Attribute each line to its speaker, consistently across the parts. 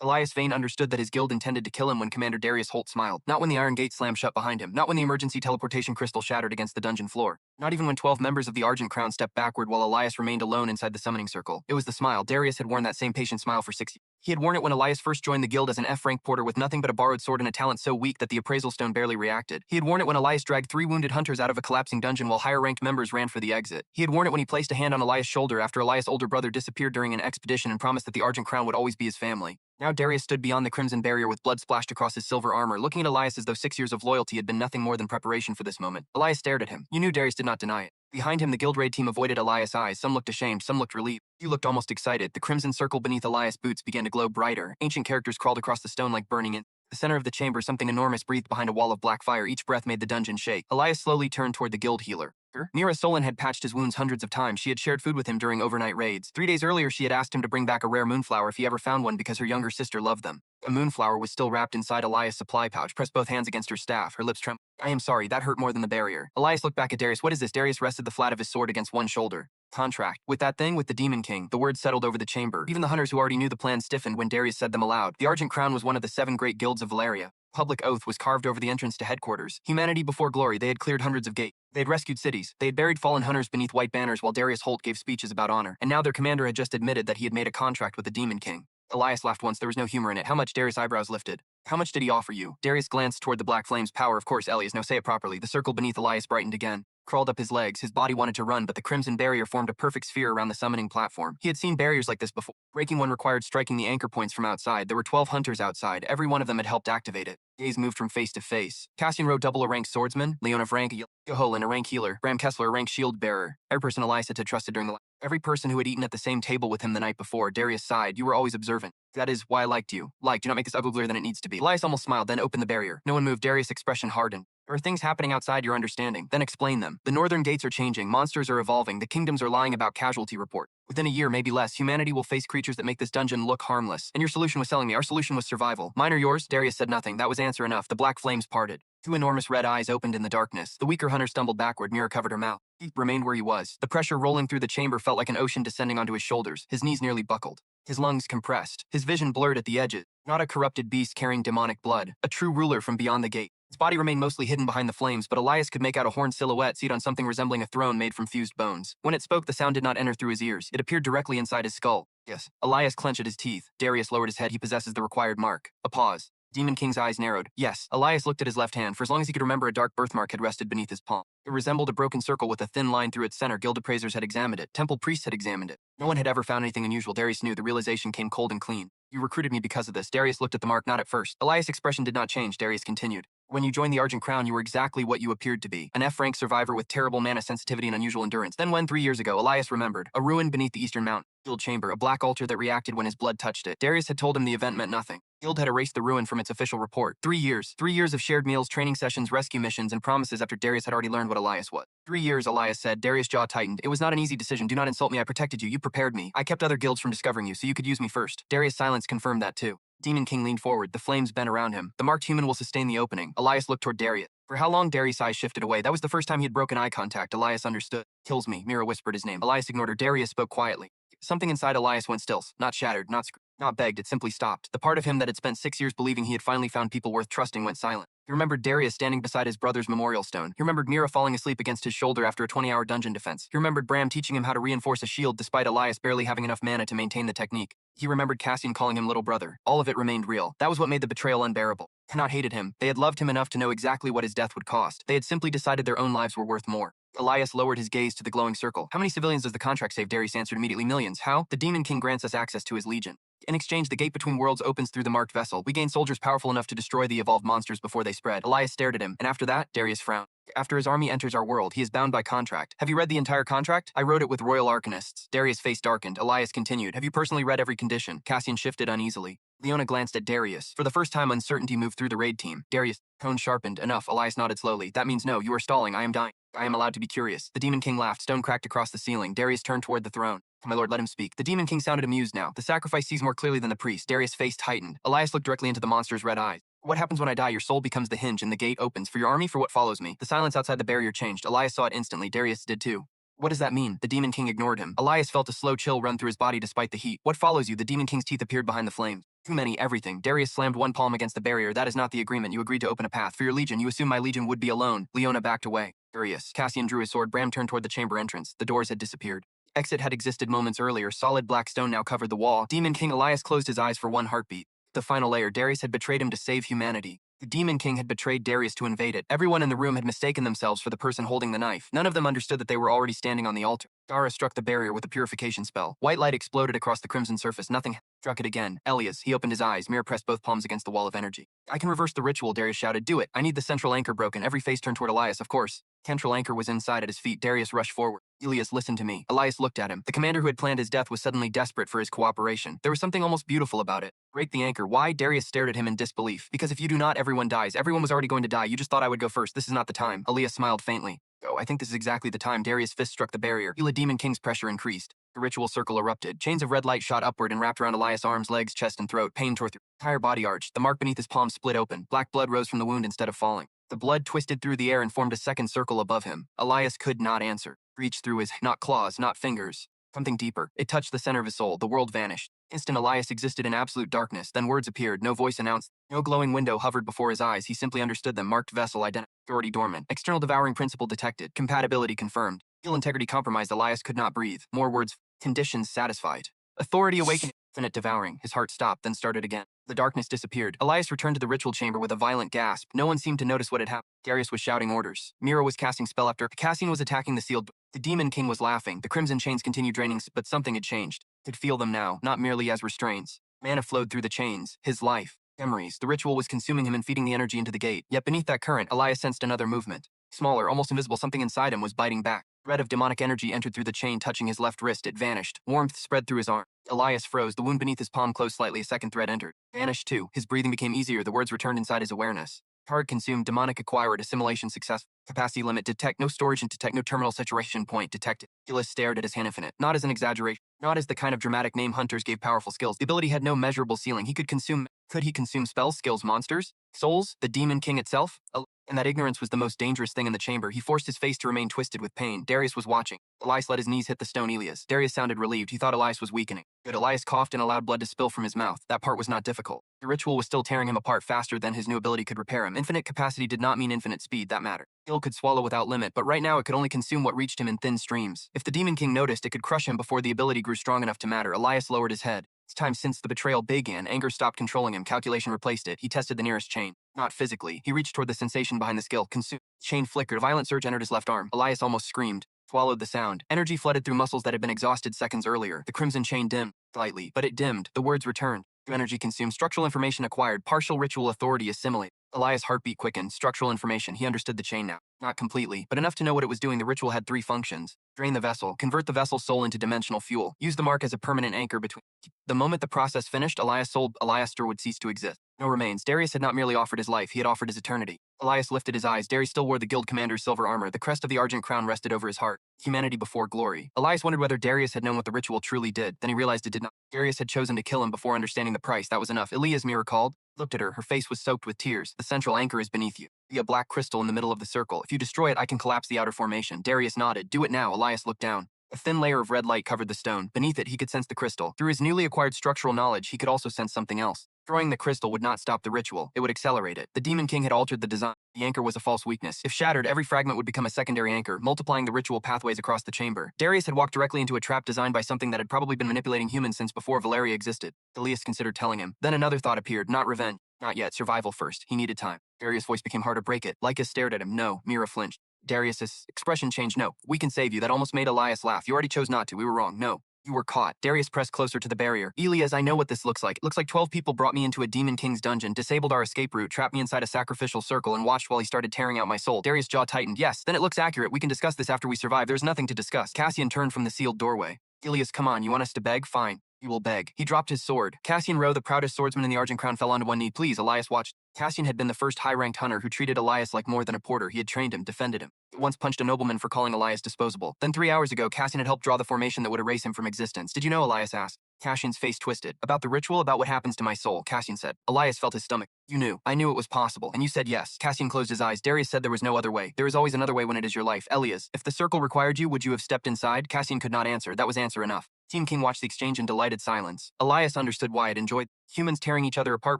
Speaker 1: Elias Vane understood that his guild intended to kill him when Commander Darius Holt smiled. Not when the iron gate slammed shut behind him. Not when the emergency teleportation crystal shattered against the dungeon floor. Not even when 12 members of the Argent Crown stepped backward while Elias remained alone inside the summoning circle. It was the smile. Darius had worn that same patient smile for 6 years. He had worn it when Elias first joined the guild as an F-rank porter with nothing but a borrowed sword and a talent so weak that the appraisal stone barely reacted. He had worn it when Elias dragged 3 wounded hunters out of a collapsing dungeon while higher-ranked members ran for the exit. He had worn it when he placed a hand on Elias' shoulder after Elias' older brother disappeared during an expedition and promised that the Argent Crown would always be his family. Now Darius stood beyond the crimson barrier with blood splashed across his silver armor, looking at Elias as though 6 years of loyalty had been nothing more than preparation for this moment. Elias stared at him. You knew Darius did not deny it. Behind him, the guild raid team avoided Elias' eyes. Some looked ashamed, some looked relieved. You looked almost excited. The crimson circle beneath Elias' boots began to glow brighter. Ancient characters crawled across the stone like burning in. The center of the chamber, something enormous breathed behind a wall of black fire. Each breath made the dungeon shake. Elias slowly turned toward the guild healer. Mira Solon had patched his wounds hundreds of times. She had shared food with him during overnight raids. 3 days earlier, she had asked him to bring back a rare moonflower if he ever found one because her younger sister loved them. A moonflower was still wrapped inside Elias' supply pouch. Pressed both hands against her staff. Her lips trembled. I am sorry, that hurt more than the barrier. Elias looked back at Darius. What is this? Darius rested the flat of his sword against one shoulder. Contract. With that thing, with the Demon King, the words settled over the chamber. Even the hunters who already knew the plan stiffened when Darius said them aloud. The Argent Crown was one of the 7 great guilds of Valeria. Public oath was carved over the entrance to headquarters. Humanity before glory. They had cleared hundreds of gates. They had rescued cities. They had buried fallen hunters beneath white banners while Darius Holt gave speeches about honor. And now their commander had just admitted that he had made a contract with the Demon King. Elias laughed once. There was no humor in it. How much? Darius' eyebrows lifted. How much did he offer you? Darius glanced toward the black flames. Power, of course, Elias. No, say it properly. The circle beneath Elias brightened again. Crawled up his legs. His body wanted to run, but the crimson barrier formed a perfect sphere around the summoning platform. He had seen barriers like this before. Breaking one required striking the anchor points from outside. There were 12 hunters outside. Every one of them had helped activate it. Gaze moved from face to face. Cassian rode double a rank swordsman, Leon of rank Yoholin a rank healer, Bram Kessler a rank shield bearer. Every person Elias had trusted during the every person who had eaten at the same table with him the night before. Darius sighed. You were always observant. That is why I liked you. Do not make this uglier than it needs to be. Elias almost smiled, then opened the barrier. No one moved. Darius' expression hardened. There are things happening outside your understanding. Then explain them. The northern gates are changing. Monsters are evolving. The kingdoms are lying about casualty report. Within a year, maybe less, humanity will face creatures that make this dungeon look harmless. And your solution was selling me. Our solution was survival. Mine or yours? Darius said nothing. That was answer enough. The black flames parted. 2 enormous red eyes opened in the darkness. The weaker hunter stumbled backward. Mira covered her mouth. He remained where he was. The pressure rolling through the chamber felt like an ocean descending onto his shoulders. His knees nearly buckled. His lungs compressed. His vision blurred at the edges. Not a corrupted beast carrying demonic blood. A true ruler from beyond the gate. His body remained mostly hidden behind the flames, but Elias could make out a horned silhouette seated on something resembling a throne made from fused bones. When it spoke, the sound did not enter through his ears. It appeared directly inside his skull. Yes. Elias clenched his teeth. Darius lowered his head. He possesses the required mark. A pause. Demon King's eyes narrowed. Yes. Elias looked at his left hand. For as long as he could remember, a dark birthmark had rested beneath his palm. It resembled a broken circle with a thin line through its center. Guild appraisers had examined it. Temple priests had examined it. No one had ever found anything unusual. Darius knew. The realization came cold and clean. You recruited me because of this. Darius looked at the mark, not at first. Elias' expression did not change. Darius continued. When you joined the Argent Crown, you were exactly what you appeared to be. An F-rank survivor with terrible mana sensitivity and unusual endurance. Then when 3 years ago, Elias remembered. A ruin beneath the eastern mountain. Guild chamber, a black altar that reacted when his blood touched it. Darius had told him the event meant nothing. Guild had erased the ruin from its official report. 3 years. 3 years of shared meals, training sessions, rescue missions, and promises after Darius had already learned what Elias was. 3 years, Elias said. Darius' jaw tightened. It was not an easy decision. Do not insult me. I protected you. You prepared me. I kept other guilds from discovering you, so you could use me first. Darius' silence confirmed that too. Demon King leaned forward. The flames bent around him. The marked human will sustain the opening. Elias looked toward Darius. For how long? Darius' eyes shifted away. That was the first time he had broken eye contact. Elias understood. Kills me. Mira whispered his name. Elias ignored her. Darius spoke quietly. Something inside Elias went still. Not shattered, not begged. It simply stopped. The part of him that had spent 6 years believing he had finally found people worth trusting went silent. He remembered Darius standing beside his brother's memorial stone. He remembered Mira falling asleep against his shoulder after a 20-hour dungeon defense. He remembered Bram teaching him how to reinforce a shield despite Elias barely having enough mana to maintain the technique. He remembered Cassian calling him little brother. All of it remained real. That was what made the betrayal unbearable. Not hated him. They had loved him enough to know exactly what his death would cost. They had simply decided their own lives were worth more. Elias lowered his gaze to the glowing circle. How many civilians does the contract save? Darius answered immediately. Millions. How? The Demon King grants us access to his legion. In exchange, the gate between worlds opens through the marked vessel. We gain soldiers powerful enough to destroy the evolved monsters before they spread. Elias stared at him, and after that, Darius frowned. After his army enters our world, he is bound by contract. Have you read the entire contract? I wrote it with royal arcanists. Darius' face darkened. Elias continued. Have you personally read every condition? Cassian shifted uneasily. Leona glanced at Darius. For the first time, uncertainty moved through the raid team. Darius' tone sharpened. Enough. Elias nodded slowly. That means no. You are stalling. I am dying. I am allowed to be curious. The Demon King laughed. Stone cracked across the ceiling. Darius turned toward the throne. My lord, let him speak. The Demon King sounded amused now. The sacrifice sees more clearly than the priest. Darius' face tightened. Elias looked directly into the monster's red eyes. What happens when I die? Your soul becomes the hinge and the gate opens. For your army, for what follows me. The silence outside the barrier changed. Elias saw it instantly. Darius did too. What does that mean? The Demon King ignored him. Elias felt a slow chill run through his body despite the heat. What follows you? The Demon King's teeth appeared behind the flames. Too many, everything. Darius slammed one palm against the barrier. That is not the agreement. You agreed to open a path. For your legion, you assume my legion would be alone. Leona backed away. Furious. Cassian drew his sword. Bram turned toward the chamber entrance. The doors had disappeared. Exit had existed moments earlier. Solid black stone now covered the wall. Demon King Elias closed his eyes for one heartbeat. The final layer. Darius had betrayed him to save humanity. The Demon King had betrayed Darius to invade it. Everyone in the room had mistaken themselves for the person holding the knife. None of them understood that they were already standing on the altar. Dara struck the barrier with a purification spell. White light exploded across the crimson surface. Nothing struck it again. Elias, he opened his eyes. Mira pressed both palms against the wall of energy. I can reverse the ritual, Darius shouted. Do it. I need the central anchor broken. Every face turned toward Elias, of course. Central anchor was inside at his feet. Darius rushed forward. Elias, listen to me. Elias looked at him. The commander who had planned his death was suddenly desperate for his cooperation. There was something almost beautiful about it. Break the anchor. Why? Darius stared at him in disbelief. Because if you do not, everyone dies. Everyone was already going to die. You just thought I would go first. This is not the time. Elias smiled faintly. Oh, I think this is exactly the time. Darius' fist struck the barrier. The Demon King's pressure increased. The ritual circle erupted. Chains of red light shot upward and wrapped around Elias' arms, legs, chest, and throat. Pain tore through the entire body arched. The mark beneath his palm split open. Black blood rose from the wound instead of falling. The blood twisted through the air and formed a second circle above him. Elias could not answer. Reached through his, not claws, not fingers. Something deeper. It touched the center of his soul. The world vanished. Instant Elias existed in absolute darkness. Then words appeared. No voice announced. No glowing window hovered before his eyes. He simply understood them. Marked vessel identity. Authority dormant. External devouring principle detected. Compatibility confirmed. Skill integrity compromised. Elias could not breathe. More words. Conditions satisfied. Authority awakened. Infinite devouring. His heart stopped, then started again. The darkness disappeared. Elias returned to the ritual chamber with a violent gasp. No one seemed to notice what had happened. Darius was shouting orders. Mira was casting spell after. Cassian was attacking the sealed door. The Demon King was laughing. The crimson chains continued draining, but something had changed. He could feel them now, not merely as restraints. Mana flowed through the chains. His life. Memories. The ritual was consuming him and feeding the energy into the gate. Yet beneath that current, Elias sensed another movement. Smaller, almost invisible, something inside him was biting back. A thread of demonic energy entered through the chain, touching his left wrist. It vanished. Warmth spread through his arm. Elias froze. The wound beneath his palm closed slightly. A second thread entered. Vanished too. His breathing became easier. The words returned inside his awareness. Card consumed. Demonic acquired. Assimilation successful. Capacity limit. Detect. No storage and detect. No terminal saturation point. Detected. Elias stared at his hand infinite. Not as an exaggeration. Not as the kind of dramatic name hunters gave powerful skills. The ability had no measurable ceiling. He could consume. Could he consume spells, skills, monsters? Souls? The Demon King itself? And that ignorance was the most dangerous thing in the chamber. He forced his face to remain twisted with pain. Darius was watching. Elias let his knees hit the stone. Elias. Darius sounded relieved. He thought Elias was weakening. Good. Elias coughed and allowed blood to spill from his mouth. That part was not difficult. The ritual was still tearing him apart faster than his new ability could repair him. Infinite capacity did not mean infinite speed. That mattered. Skill could swallow without limit, but right now it could only consume what reached him in thin streams. If the Demon King noticed, it could crush him before the ability grew strong enough to matter. Elias lowered his head. It's time since the betrayal began. Anger stopped controlling him. Calculation replaced it. He tested the nearest chain. Not physically. He reached toward the sensation behind the skill. Consumed. Chain flickered. A violent surge entered his left arm. Elias almost screamed. Swallowed the sound. Energy flooded through muscles that had been exhausted seconds earlier. The crimson chain dimmed. Slightly. But it dimmed. The words returned. Energy consumed. Structural information acquired. Partial ritual authority assimilated. Elias' heartbeat quickened. Structural information. He understood the chain now. Not completely, but enough to know what it was doing. The ritual had 3 functions. Drain the vessel. Convert the vessel's soul into dimensional fuel. Use the mark as a permanent anchor between. The moment the process finished, Elias' soul, Elias' would cease to exist. No remains. Darius had not merely offered his life, he had offered his eternity. Elias lifted his eyes. Darius still wore the guild commander's silver armor. The crest of the argent crown rested over his heart. Humanity before glory. Elias wondered whether Darius had known what the ritual truly did. Then he realized it did not. Darius had chosen to kill him before understanding the price. That was enough. Elias, Mira called. Looked at her. Her face was soaked with tears. The central anchor is beneath you. Be a black crystal in the middle of the circle. If you destroy it, I can collapse the outer formation. Darius nodded. Do it now. Elias looked down. A thin layer of red light covered the stone. Beneath it, he could sense the crystal. Through his newly acquired structural knowledge, he could also sense something else. Destroying the crystal would not stop the ritual. It would accelerate it. The Demon King had altered the design. The anchor was a false weakness. If shattered, every fragment would become a secondary anchor, multiplying the ritual pathways across the chamber. Darius had walked directly into a trap designed by something that had probably been manipulating humans since before Valeria existed. Elias considered telling him. Then another thought appeared. Not revenge. Not yet. Survival first. He needed time. Darius' voice became hard to break it. Lyca stared at him. No. Mira flinched. Darius' expression changed. No. We can save you. That almost made Elias laugh. You already chose not to. We were wrong. No. You were caught. Darius pressed closer to the barrier. Elias, I know what this looks like. It looks like 12 people brought me into a Demon King's dungeon, disabled our escape route, trapped me inside a sacrificial circle, and watched while he started tearing out my soul. Darius' jaw tightened. Yes, then it looks accurate. We can discuss this after we survive. There's nothing to discuss. Cassian turned from the sealed doorway. Elias, come on. You want us to beg? Fine. You will beg. He dropped his sword. Cassian Rowe, the proudest swordsman in the Argent Crown, fell onto one knee. Please, Elias watched. Cassian had been the first high-ranked hunter who treated Elias like more than a porter. He had trained him, defended him. He once punched a nobleman for calling Elias disposable. Then 3 hours ago, Cassian had helped draw the formation that would erase him from existence. Did you know? Elias asked. Cassian's face twisted. About the ritual, about what happens to my soul, Cassian said. Elias felt his stomach. You knew. I knew it was possible. And you said yes. Cassian closed his eyes. Darius said there was no other way. There is always another way when it is your life. Elias, if the circle required you, would you have stepped inside? Cassian could not answer. That was answer enough. Team King watched the exchange in delighted silence. Elias understood why it enjoyed. Humans tearing each other apart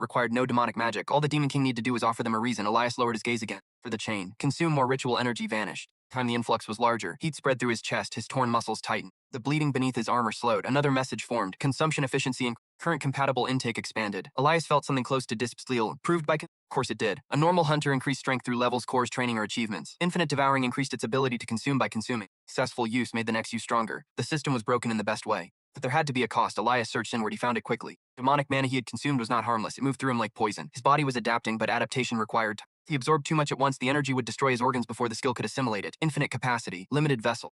Speaker 1: required no demonic magic. All the Demon King needed to do was offer them a reason. Elias lowered his gaze again. For the chain. Consume more ritual energy vanished. Time the influx was larger. Heat spread through his chest, his torn muscles tightened. The bleeding beneath his armor slowed. Another message formed. Consumption efficiency and current compatible intake expanded. Elias felt something close to dyspsteel, proved by... Of course it did. A normal hunter increased strength through levels, cores, training, or achievements. Infinite devouring increased its ability to consume by consuming. Successful use made the next use stronger. The system was broken in the best way. But there had to be a cost. Elias searched inward. He found it quickly. Demonic mana he had consumed was not harmless. It moved through him like poison. His body was adapting, but adaptation required time. If he absorbed too much at once, the energy would destroy his organs before the skill could assimilate it. Infinite capacity, limited vessel.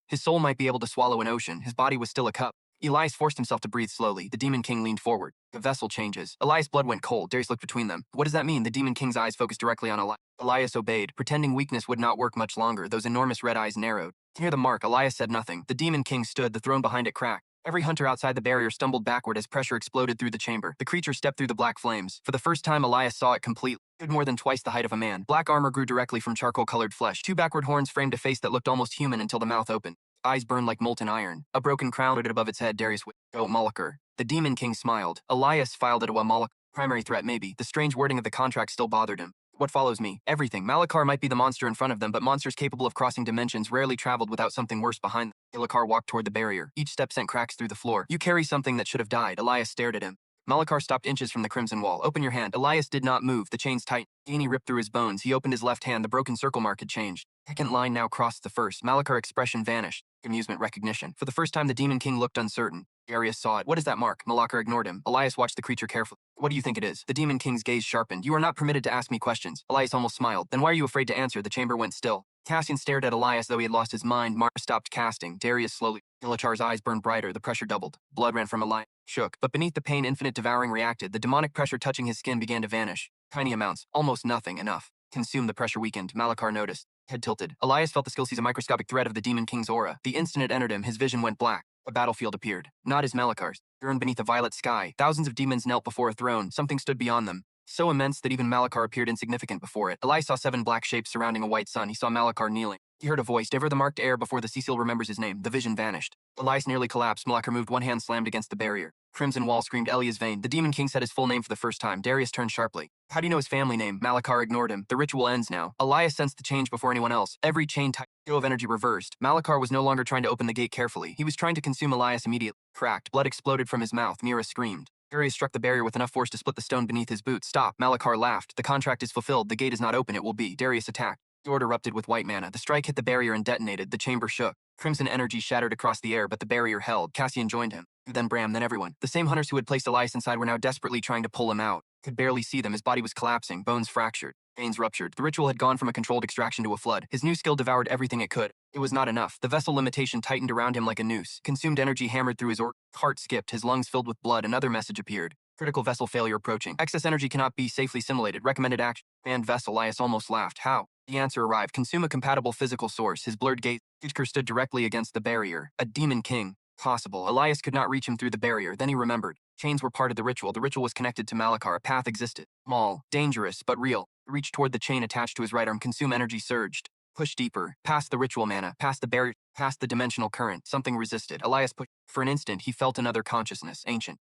Speaker 1: His soul might be able to swallow an ocean. His body was still a cup. Elias forced himself to breathe slowly. The Demon King leaned forward. The vessel changes. Elias' blood went cold. Darius looked between them. What does that mean? The Demon King's eyes focused directly on Elias. Elias obeyed. Pretending weakness would not work much longer. Those enormous red eyes narrowed. Near the mark, Elias said nothing. The Demon King stood. The throne behind it cracked. Every hunter outside the barrier stumbled backward as pressure exploded through the chamber. The creature stepped through the black flames. For the first time, Elias saw it completely. It stood more than twice the height of a man. Black armor grew directly from charcoal-colored flesh. Two backward horns framed a face that looked almost human until the mouth opened. Eyes burned like molten iron. A broken crown floated above its head. Darius whispered, "Go, Malachar." The Demon King smiled. Elias filed it away. Malachar. Primary threat, maybe. The strange wording of the contract still bothered him. What follows me? Everything. Malachar might be the monster in front of them, but monsters capable of crossing dimensions rarely traveled without something worse behind them. Malachar walked toward the barrier. Each step sent cracks through the floor. You carry something that should have died. Elias stared at him. Malachar stopped inches from the crimson wall. Open your hand. Elias did not move. The chains tightened. Genie ripped through his bones. He opened his left hand. The broken circle mark had changed. Second line now crossed the first. Malachar's expression vanished. Amusement, recognition. For the first time, the Demon King looked uncertain. Darius saw it. What is that mark? Malachar ignored him. Elias watched the creature carefully. What do you think it is? The Demon King's gaze sharpened. You are not permitted to ask me questions. Elias almost smiled. Then why are you afraid to answer? The chamber went still. Cassian stared at Elias though he had lost his mind. Mara stopped casting. Darius slowly. Malachar's eyes burned brighter. The pressure doubled. Blood ran from Elias. Shook. But beneath the pain, infinite devouring reacted. The demonic pressure touching his skin began to vanish. Tiny amounts. Almost nothing. Enough. Consume. The pressure weakened. Malachar noticed. Head tilted. Elias felt the skill seize a microscopic thread of the Demon King's aura. The instant it entered him, his vision went black. A battlefield appeared. Not as Malachar's. Burned beneath a violet sky. Thousands of demons knelt before a throne. Something stood beyond them. So immense that even Malachar appeared insignificant before it. Elias saw 7 black shapes surrounding a white sun. He saw Malachar kneeling. He heard a voice. Devour the marked air before the Cecil remembers his name. The vision vanished. Elias nearly collapsed. Malachar moved. One hand slammed against the barrier. Crimson wall screamed Elias' vein. The Demon King said his full name for the first time. Darius turned sharply. How do you know his family name? Malachar ignored him. The ritual ends now. Elias sensed the change before anyone else. Every chain flow of energy reversed. Malachar was no longer trying to open the gate carefully. He was trying to consume Elias immediately. Cracked. Blood exploded from his mouth. Mira screamed. Darius struck the barrier with enough force to split the stone beneath his boots. Stop. Malachar laughed. The contract is fulfilled. The gate is not open. It will be. Darius attacked. Sword erupted with white mana. The strike hit the barrier and detonated. The chamber shook. Crimson energy shattered across the air, but the barrier held. Cassian joined him. Then Bram, then everyone. The same hunters who had placed Elias inside were now desperately trying to pull him out. Could barely see them. His body was collapsing. Bones fractured. Veins ruptured. The ritual had gone from a controlled extraction to a flood. His new skill devoured everything it could. It was not enough. The vessel limitation tightened around him like a noose. Consumed energy hammered through his heart skipped. His lungs filled with blood. Another message appeared. Critical vessel failure approaching. Excess energy cannot be safely simulated. Recommended action. Banned vessel. Elias almost laughed. How? The answer arrived. Consume a compatible physical source. His blurred gaze. Ichker stood directly against the barrier. A Demon King. Possible. Elias could not reach him through the barrier. Then he remembered. Chains were part of the ritual. The ritual was connected to Malachar. A path existed. Small. Dangerous, but real. He reached toward the chain attached to his right arm. Consume energy surged. Push deeper. Past the ritual mana. Past the barrier. Past the dimensional current. Something resisted. Elias pushed. For an instant, he felt another consciousness. Ancient.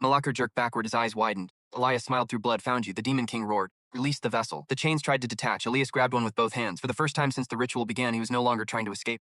Speaker 1: Malachar jerked backward. His eyes widened. Elias smiled through blood. Found you. The Demon King roared. Release the vessel. The chains tried to detach. Elias grabbed one with both hands. For the first time since the ritual began, he was no longer trying to escape.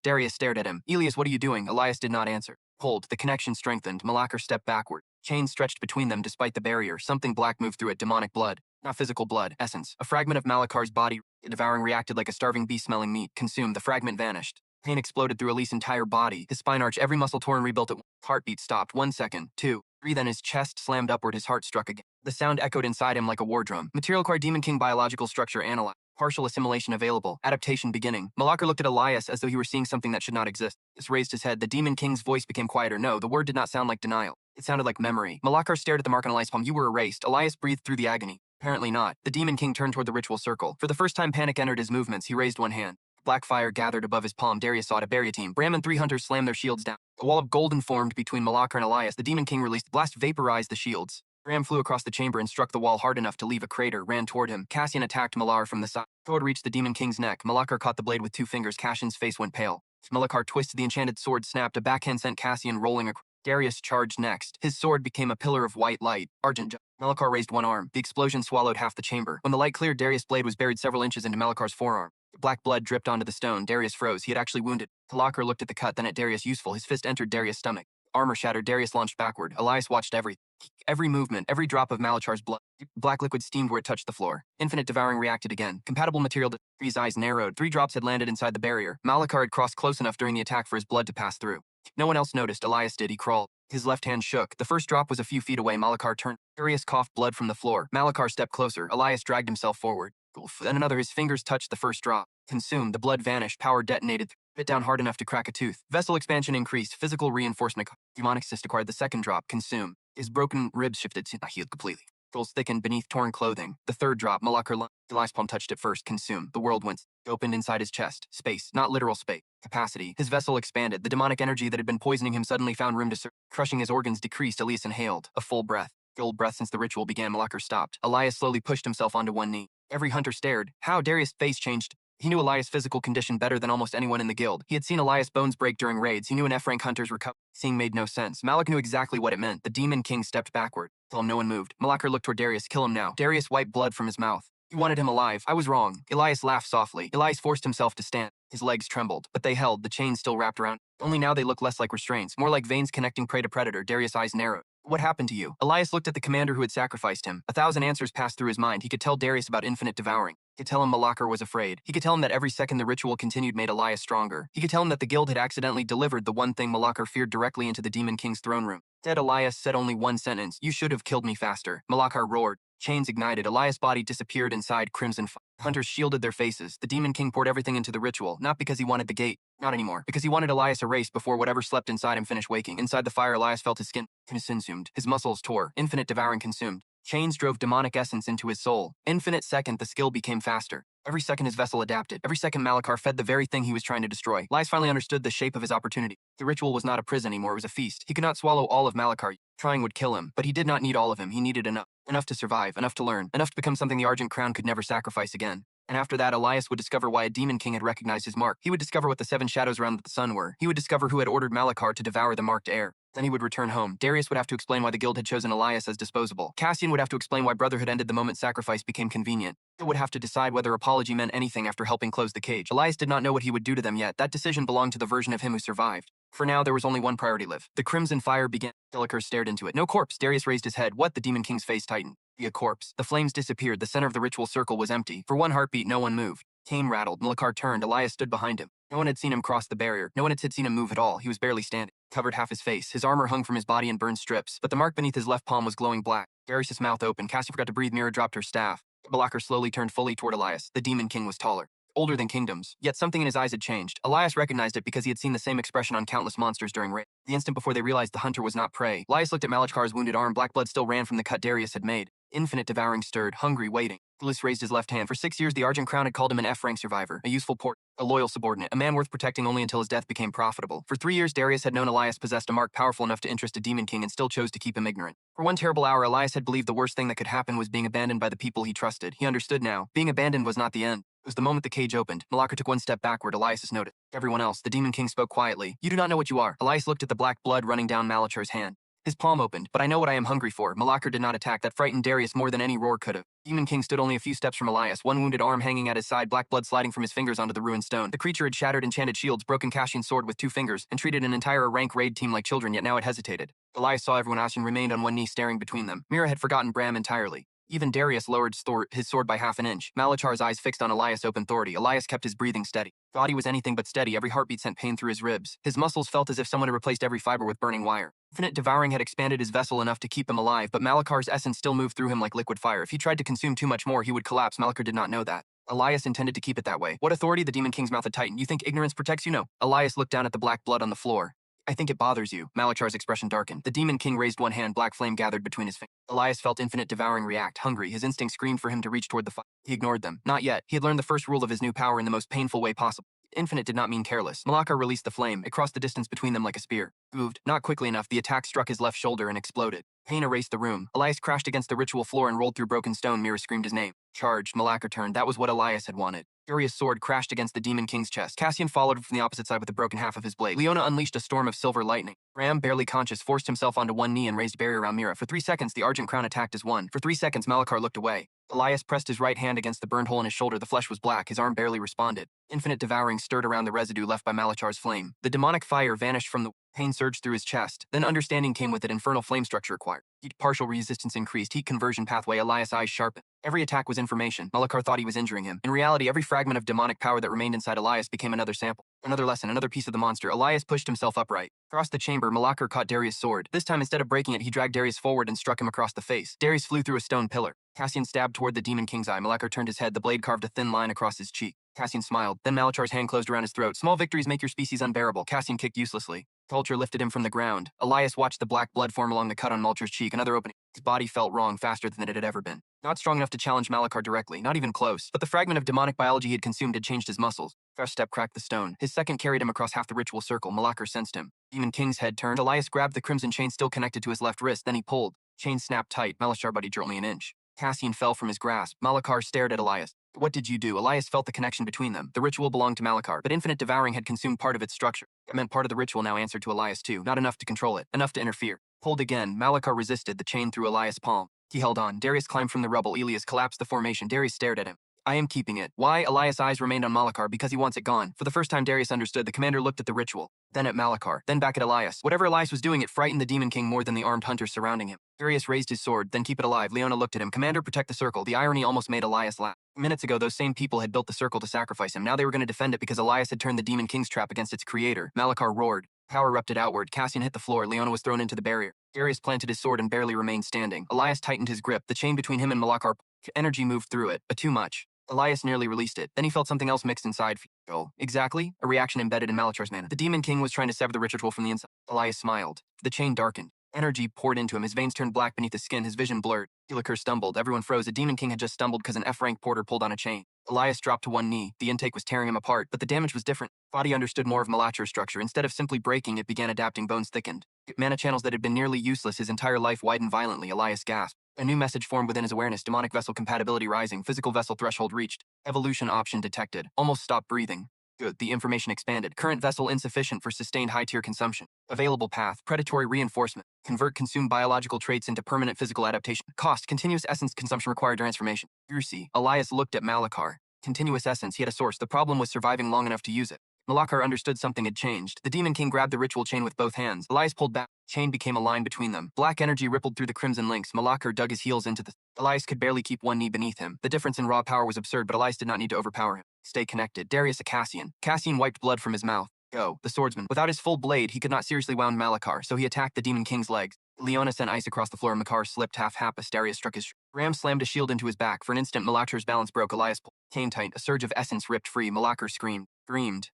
Speaker 1: Darius stared at him. Elias, what are you doing? Elias did not answer. Hold. The connection strengthened. Malachar stepped backward. Chains stretched between them despite the barrier. Something black moved through it. Demonic blood. Not physical blood. Essence. A fragment of Malachar's body. Devouring reacted like a starving beast smelling meat. Consumed. The fragment vanished. Pain exploded through Elias' entire body. His spine arched. Every muscle torn rebuilt at once. Heartbeat stopped. 1 second. 2. 3. Then his chest slammed upward. His heart struck again. The sound echoed inside him like a war drum. Material core Demon King biological structure analyzed. Partial assimilation available. Adaptation beginning. Malachar looked at Elias as though he were seeing something that should not exist. Just raised his head. The Demon King's voice became quieter. No, the word did not sound like denial. It sounded like memory. Malachar stared at the mark on Elias' palm. You were erased. Elias breathed through the agony. Apparently not. The Demon King turned toward the ritual circle. For the first time panic entered his movements. He raised one hand. Black fire gathered above his palm. Darius saw it. A barrier team. Bram and 3 hunters slammed their shields down. A wall of golden formed between Malachar and Elias. The Demon King released. Blast vaporized the shields. Bram flew across the chamber and struck the wall hard enough to leave a crater. Ran toward him. Cassian attacked Malachar from the side. Sword reached the Demon King's neck. Malachar caught the blade with 2 fingers. Cassian's face went pale. Malachar twisted the enchanted sword, snapped, a backhand sent Cassian rolling across. Darius charged next. His sword became a pillar of white light. Argent. Malachar raised one arm. The explosion swallowed half the chamber. When the light cleared, Darius' blade was buried several inches into Malachar's forearm. Black blood dripped onto the stone. Darius froze. He had actually wounded. Malachar looked at the cut, then at Darius. Useful. His fist entered Darius' stomach. Armor shattered. Darius launched backward. Elias watched every movement, every drop of Malachar's blood. Black liquid steamed where it touched the floor. Infinite Devouring reacted again. Compatible material. His eyes narrowed. 3 drops had landed inside the barrier. Malachar had crossed close enough during the attack for his blood to pass through. No one else noticed. Elias did. He crawled. His left hand shook. The first drop was a few feet away. Malachar turned. Darius coughed blood from the floor. Malachar stepped closer. Elias dragged himself forward. Then another. His fingers touched the first drop. Consumed. The blood vanished. Power detonated. Bit down hard enough to crack a tooth. Vessel expansion increased. Physical reinforcement. Demonic cyst acquired. The second drop. Consumed. His broken ribs shifted. Healed completely. Rolls thickened beneath torn clothing. The third drop. Malachar. Elias' palm touched it first. Consumed. The world went. Opened inside his chest. Space. Not literal space. Capacity. His vessel expanded. The demonic energy that had been poisoning him suddenly found room to surge. Crushing his organs decreased. Elias inhaled. A full breath. Full breath since the ritual began. Malachar stopped. Elias slowly pushed himself onto one knee. Every hunter stared. How? Darius' face changed. He knew Elias' physical condition better than almost anyone in the guild. He had seen Elias' bones break during raids. He knew an F-rank hunter's recovery. Seeing made no sense. Malak knew exactly what it meant. The Demon King stepped backward. Till no one moved. Malachar looked toward Darius. Kill him now. Darius wiped blood from his mouth. You wanted him alive. I was wrong. Elias laughed softly. Elias forced himself to stand. His legs trembled, but they held. The chains still wrapped around. Only now they looked less like restraints, more like veins connecting prey to predator. Darius' eyes narrowed. What happened to you? Elias looked at the commander who had sacrificed him. 1,000 answers passed through his mind. He could tell Darius about infinite devouring. He could tell him Malachar was afraid. He could tell him that every second the ritual continued made Elias stronger. He could tell him that the guild had accidentally delivered the one thing Malachar feared directly into the Demon King's throne room. Dead Elias said only one sentence. You should have killed me faster. Malachar roared. Chains ignited. Elias' body disappeared inside crimson fire. Hunters shielded their faces. The Demon King poured everything into the ritual, not because he wanted the gate. Not anymore. Because he wanted Elias erased before whatever slept inside him finished waking. Inside the fire, Elias felt his skin consumed. His muscles tore. Infinite devouring consumed. Chains drove demonic essence into his soul. Infinite second, the skill became faster. Every second his vessel adapted. Every second Malachar fed the very thing he was trying to destroy. Elias finally understood the shape of his opportunity. The ritual was not a prison anymore, it was a feast. He could not swallow all of Malachar. Trying would kill him, but he did not need all of him. He needed enough. Enough to survive, enough to learn, enough to become something the Argent Crown could never sacrifice again. And after that, Elias would discover why a Demon King had recognized his mark. He would discover what the 7 shadows around the sun were. He would discover who had ordered Malachar to devour the marked heir. Then he would return home. Darius would have to explain why the guild had chosen Elias as disposable. Cassian would have to explain why Brotherhood ended the moment sacrifice became convenient. He would have to decide whether apology meant anything after helping close the cage. Elias did not know what he would do to them yet. That decision belonged to the version of him who survived. For now, there was only one priority: live. The crimson fire began. Malachar stared into it. No corpse. Darius raised his head. What? The Demon King's face tightened. A corpse. The flames disappeared. The center of the ritual circle was empty. For one heartbeat, no one moved. Cane rattled. Malachar turned. Elias stood behind him. No one had seen him cross the barrier. No one had seen him move at all. He was barely standing. Covered half his face. His armor hung from his body in burned strips, but the mark beneath his left palm was glowing black. Darius' mouth opened. Cassie forgot to breathe. Mira dropped her staff. Malachar slowly turned fully toward Elias. The Demon King was taller, older than kingdoms, yet something in his eyes had changed. Elias recognized it because he had seen the same expression on countless monsters during raid. The instant before they realized the hunter was not prey. Elias looked at Malachar's wounded arm. Black blood still ran from the cut Darius had made. Infinite devouring stirred, hungry, waiting. Elias raised his left hand. For 6 years, the Argent Crown had called him an F-rank survivor, a useful port, a loyal subordinate, a man worth protecting only until his death became profitable. For 3 years, Darius had known Elias possessed a mark powerful enough to interest a Demon King and still chose to keep him ignorant. For one terrible hour, Elias had believed the worst thing that could happen was being abandoned by the people he trusted. He understood now. Being abandoned was not the end. It was the moment the cage opened. Malachar took one step backward. Elias noticed. Everyone else, the Demon King spoke quietly. You do not know what you are. Elias looked at the black blood running down Malachar's hand. His palm opened. But I know what I am hungry for. Malachar did not attack. That frightened Darius more than any roar could have. Demon King stood only a few steps from Elias, one wounded arm hanging at his side, black blood sliding from his fingers onto the ruined stone. The creature had shattered enchanted shields, broken Cassian's sword with 2 fingers, and treated an entire rank raid team like children, yet now it hesitated. Elias saw everyone else and remained on one knee staring between them. Mira had forgotten Bram entirely. Even Darius lowered his sword by half an inch. Malachar's eyes fixed on Elias open authority. Elias kept his breathing steady. Body was anything but steady. Every heartbeat sent pain through his ribs. His muscles felt as if someone had replaced every fiber with burning wire. Infinite devouring had expanded his vessel enough to keep him alive, but Malachar's essence still moved through him like liquid fire. If he tried to consume too much more, he would collapse. Malachar did not know that. Elias intended to keep it that way. What authority? The Demon King's mouth had tightened. You think ignorance protects you? No. Elias looked down at the black blood on the floor. I think it bothers you. Malachar's expression darkened. The Demon King raised one hand. Black flame gathered between his fingers. Elias felt infinite devouring react. Hungry. His instinct screamed for him to reach toward the fire. He ignored them. Not yet. He had learned the first rule of his new power in the most painful way possible. Infinite did not mean careless. Malakar released the flame. It crossed the distance between them like a spear. Moved. Not quickly enough, the attack struck his left shoulder and exploded. Pain erased the room. Elias crashed against the ritual floor and rolled through broken stone. Mira screamed his name. Charged. Malakar turned. That was what Elias had wanted. Furious sword crashed against the Demon King's chest. Cassian followed from the opposite side with the broken half of his blade. Leona unleashed a storm of silver lightning. Ram, barely conscious, forced himself onto one knee and raised a barrier around Mira. For 3 seconds, the Argent Crown attacked as one. For 3 seconds, Malakar looked away. Elias pressed his right hand against the burned hole in his shoulder. The flesh was black. His arm barely responded. Infinite devouring stirred around the residue left by Malakar's flame. The demonic fire vanished from the pain surged through his chest. Then understanding came with it. Infernal flame structure acquired. Heat partial resistance increased. Heat conversion pathway. Elias' eyes sharpened. Every attack was information. Malakar thought he was injuring him. In reality, every fragment of demonic power that remained inside Elias became another sample. Another lesson, another piece of the monster. Elias pushed himself upright. Across the chamber, Malakar caught Darius' sword. This time, instead of breaking it, he dragged Darius forward and struck him across the face. Darius flew through a stone pillar. Cassian stabbed toward the Demon King's eye. Malakar turned his head. The blade carved a thin line across his cheek. Cassian smiled. Then Malakar's hand closed around his throat. Small victories make your species unbearable. Cassian kicked uselessly. Culture lifted him from the ground. Elias watched the black blood form along the cut on Mulcher's cheek. Another opening. His body felt wrong faster than it had ever been. Not strong enough to challenge Malakar directly, not even close. But the fragment of demonic biology he had consumed had changed his muscles. Fresh step cracked the stone. His second carried him across half the ritual circle. Malakar sensed him. Demon King's head turned. Elias grabbed the crimson chain still connected to his left wrist. Then he pulled. Chain snapped tight. Malakar buddied only an inch. Cassian fell from his grasp. Malakar stared at Elias. What did you do? Elias felt the connection between them. The ritual belonged to Malakar, but infinite devouring had consumed part of its structure. It meant part of the ritual now answered to Elias too. Not enough to control it. Enough to interfere. Pulled again. Malakar resisted. The chain through Elias' palm. He held on. Darius climbed from the rubble. Elias collapsed the formation. Darius stared at him. I am keeping it. Why? Elias' eyes remained on Malakar because he wants it gone. For the first time, Darius understood. The commander looked at the ritual, then at Malakar, then back at Elias. Whatever Elias was doing, it frightened the Demon King more than the armed hunters surrounding him. Darius raised his sword, then keep it alive. Leona looked at him. Commander, protect the circle. The irony almost made Elias laugh. Minutes ago, those same people had built the circle to sacrifice him. Now they were going to defend it because Elias had turned the Demon King's trap against its creator. Malakar roared. Power erupted outward. Cassian hit the floor. Leona was thrown into the barrier. Darius planted his sword and barely remained standing. Elias tightened his grip. The chain between him and Malakar. Energy moved through it, but too much. Elias nearly released it. Then he felt something else mixed inside. Oh, exactly? A reaction embedded in Malakar's mana. The Demon King was trying to sever the ritual from the inside. Elias smiled. The chain darkened. Energy poured into him. His veins turned black beneath his skin. His vision blurred. Helikar stumbled. Everyone froze. A Demon King had just stumbled because an F-rank porter pulled on a chain. Elias dropped to one knee. The intake was tearing him apart, but the damage was different. Body understood more of Malakar's structure. Instead of simply breaking, it began adapting. Bones thickened. Mana channels that had been nearly useless his entire life widened violently. Elias gasped. A new message formed within his awareness. Demonic vessel compatibility rising. Physical vessel threshold reached. Evolution option detected. Almost stopped breathing. Good. The information expanded. Current vessel insufficient for sustained high-tier consumption. Available path. Predatory reinforcement. Convert consumed biological traits into permanent physical adaptation. Cost. Continuous essence consumption required transformation. Ursi. Elias looked at Malakar. Continuous essence. He had a source. The problem was surviving long enough to use it. Malakar understood something had changed. The Demon King grabbed the ritual chain with both hands. Elias pulled back. Chain became a line between them. Black energy rippled through the crimson links. Malakar dug his heels into the... Elias could barely keep one knee beneath him. The difference in raw power was absurd, but Elias did not need to overpower him. Stay connected. Darius a Cassian. Cassian wiped blood from his mouth. Go. The swordsman. Without his full blade, he could not seriously wound Malakar, so he attacked the Demon King's legs. Leona sent ice across the floor. Makar slipped half-happus. Darius struck his... Ram slammed a shield into his back. For an instant, Malakar's balance broke. Elias pulled. Came tight. A surge of essence ripped free. Malakar screamed.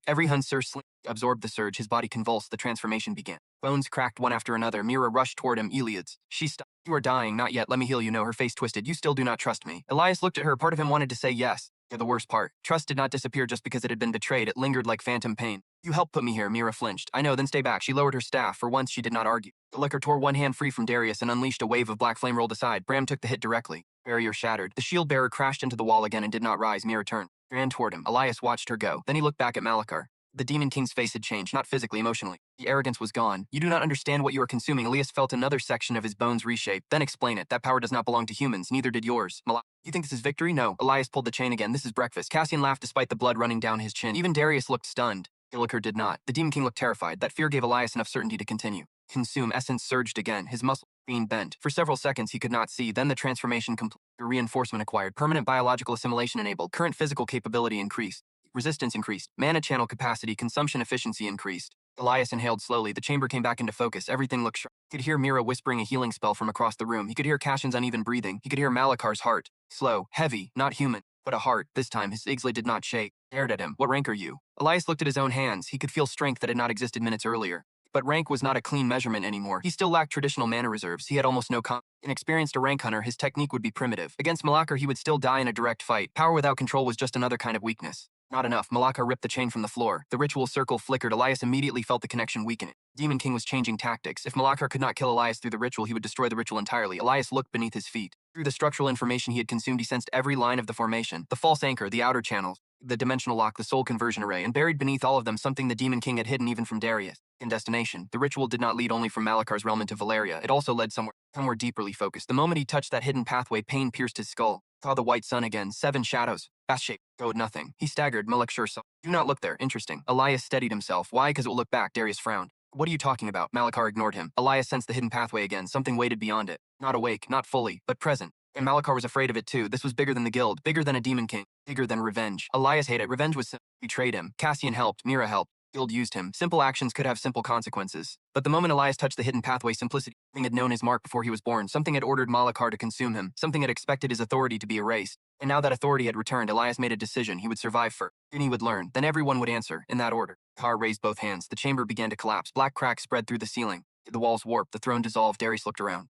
Speaker 1: Every Hunter absorbed the surge. His body convulsed. The transformation began. Bones cracked one after another. Mira rushed toward him. Eliads. She stopped. You are dying. Not yet. Let me heal you. No, her face twisted. You still do not trust me. Elias looked at her. Part of him wanted to say yes. You're the worst part. Trust did not disappear just because it had been betrayed. It lingered like phantom pain. You helped put me here. Mira flinched. I know, then stay back. She lowered her staff. For once, she did not argue. The liquor tore one hand free from Darius and unleashed a wave of black flame rolled aside. Bram took the hit directly. Barrier shattered. The shield bearer crashed into the wall again and did not rise. Mira turned. Ran toward him. Elias watched her go. Then he looked back at Malakar. The Demon King's face had changed, not physically, emotionally. The arrogance was gone. You do not understand what you are consuming. Elias felt another section of his bones reshape. Then explain it. That power does not belong to humans. Neither did yours. You think this is victory? No. Elias pulled the chain again. This is breakfast. Cassian laughed despite the blood running down his chin. Even Darius looked stunned. Illiker did not. The Demon King looked terrified. That fear gave Elias enough certainty to continue. Consume. Essence surged again. His muscle being bent. For several seconds he could not see. Then the transformation complete. Reinforcement acquired. Permanent biological assimilation enabled. Current physical capability increased. Resistance increased. Mana channel capacity, consumption efficiency increased. Elias inhaled slowly. The chamber came back into focus. Everything looked sharp. He could hear Mira whispering a healing spell from across the room. He could hear Cassian's uneven breathing. He could hear Malakar's heart. Slow, heavy, not human, but a heart. This time, his Igsley did not shake. Stared at him. What rank are you? Elias looked at his own hands. He could feel strength that had not existed minutes earlier. But rank was not a clean measurement anymore. He still lacked traditional mana reserves. He had almost no Inexperienced a rank hunter, his technique would be primitive. Against Malakar, he would still die in a direct fight. Power without control was just another kind of weakness. Not enough. Malakar ripped the chain from the floor. The ritual circle flickered. Elias immediately felt the connection weaken. Demon King was changing tactics. If Malakar could not kill Elias through the ritual, he would destroy the ritual entirely. Elias looked beneath his feet. Through the structural information he had consumed, he sensed every line of the formation. The false anchor, the outer channels, the dimensional lock, the soul conversion array, and buried beneath all of them something the Demon King had hidden even from Darius. In destination, the ritual did not lead only from Malakar's realm into Valeria. It also led somewhere deeperly focused. The moment he touched that hidden pathway, pain pierced his skull. Saw the white sun again, 7 shadows. Fast shape, go nothing. He staggered. Malak sure saw. Do not look there. Interesting. Elias steadied himself. Why? Because it will look back. Darius frowned. What are you talking about? Malakar ignored him. Elias sensed the hidden pathway again. Something waited beyond it. Not awake, not fully, but present. And Malakar was afraid of it too. This was bigger than the guild, bigger than a demon king, bigger than revenge. Elias hated it. Revenge was betrayed him. Cassian helped. Mira helped. Guild used him. Simple actions could have simple consequences. But the moment Elias touched the hidden pathway, simplicity, something had known his mark before he was born. Something had ordered Malakar to consume him. Something had expected his authority to be erased. And now that authority had returned, Elias made a decision. He would survive first. Then he would learn. Then everyone would answer, in that order. Carr raised both hands. The chamber began to collapse. Black cracks spread through the ceiling. The walls warped. The throne dissolved. Darius looked around.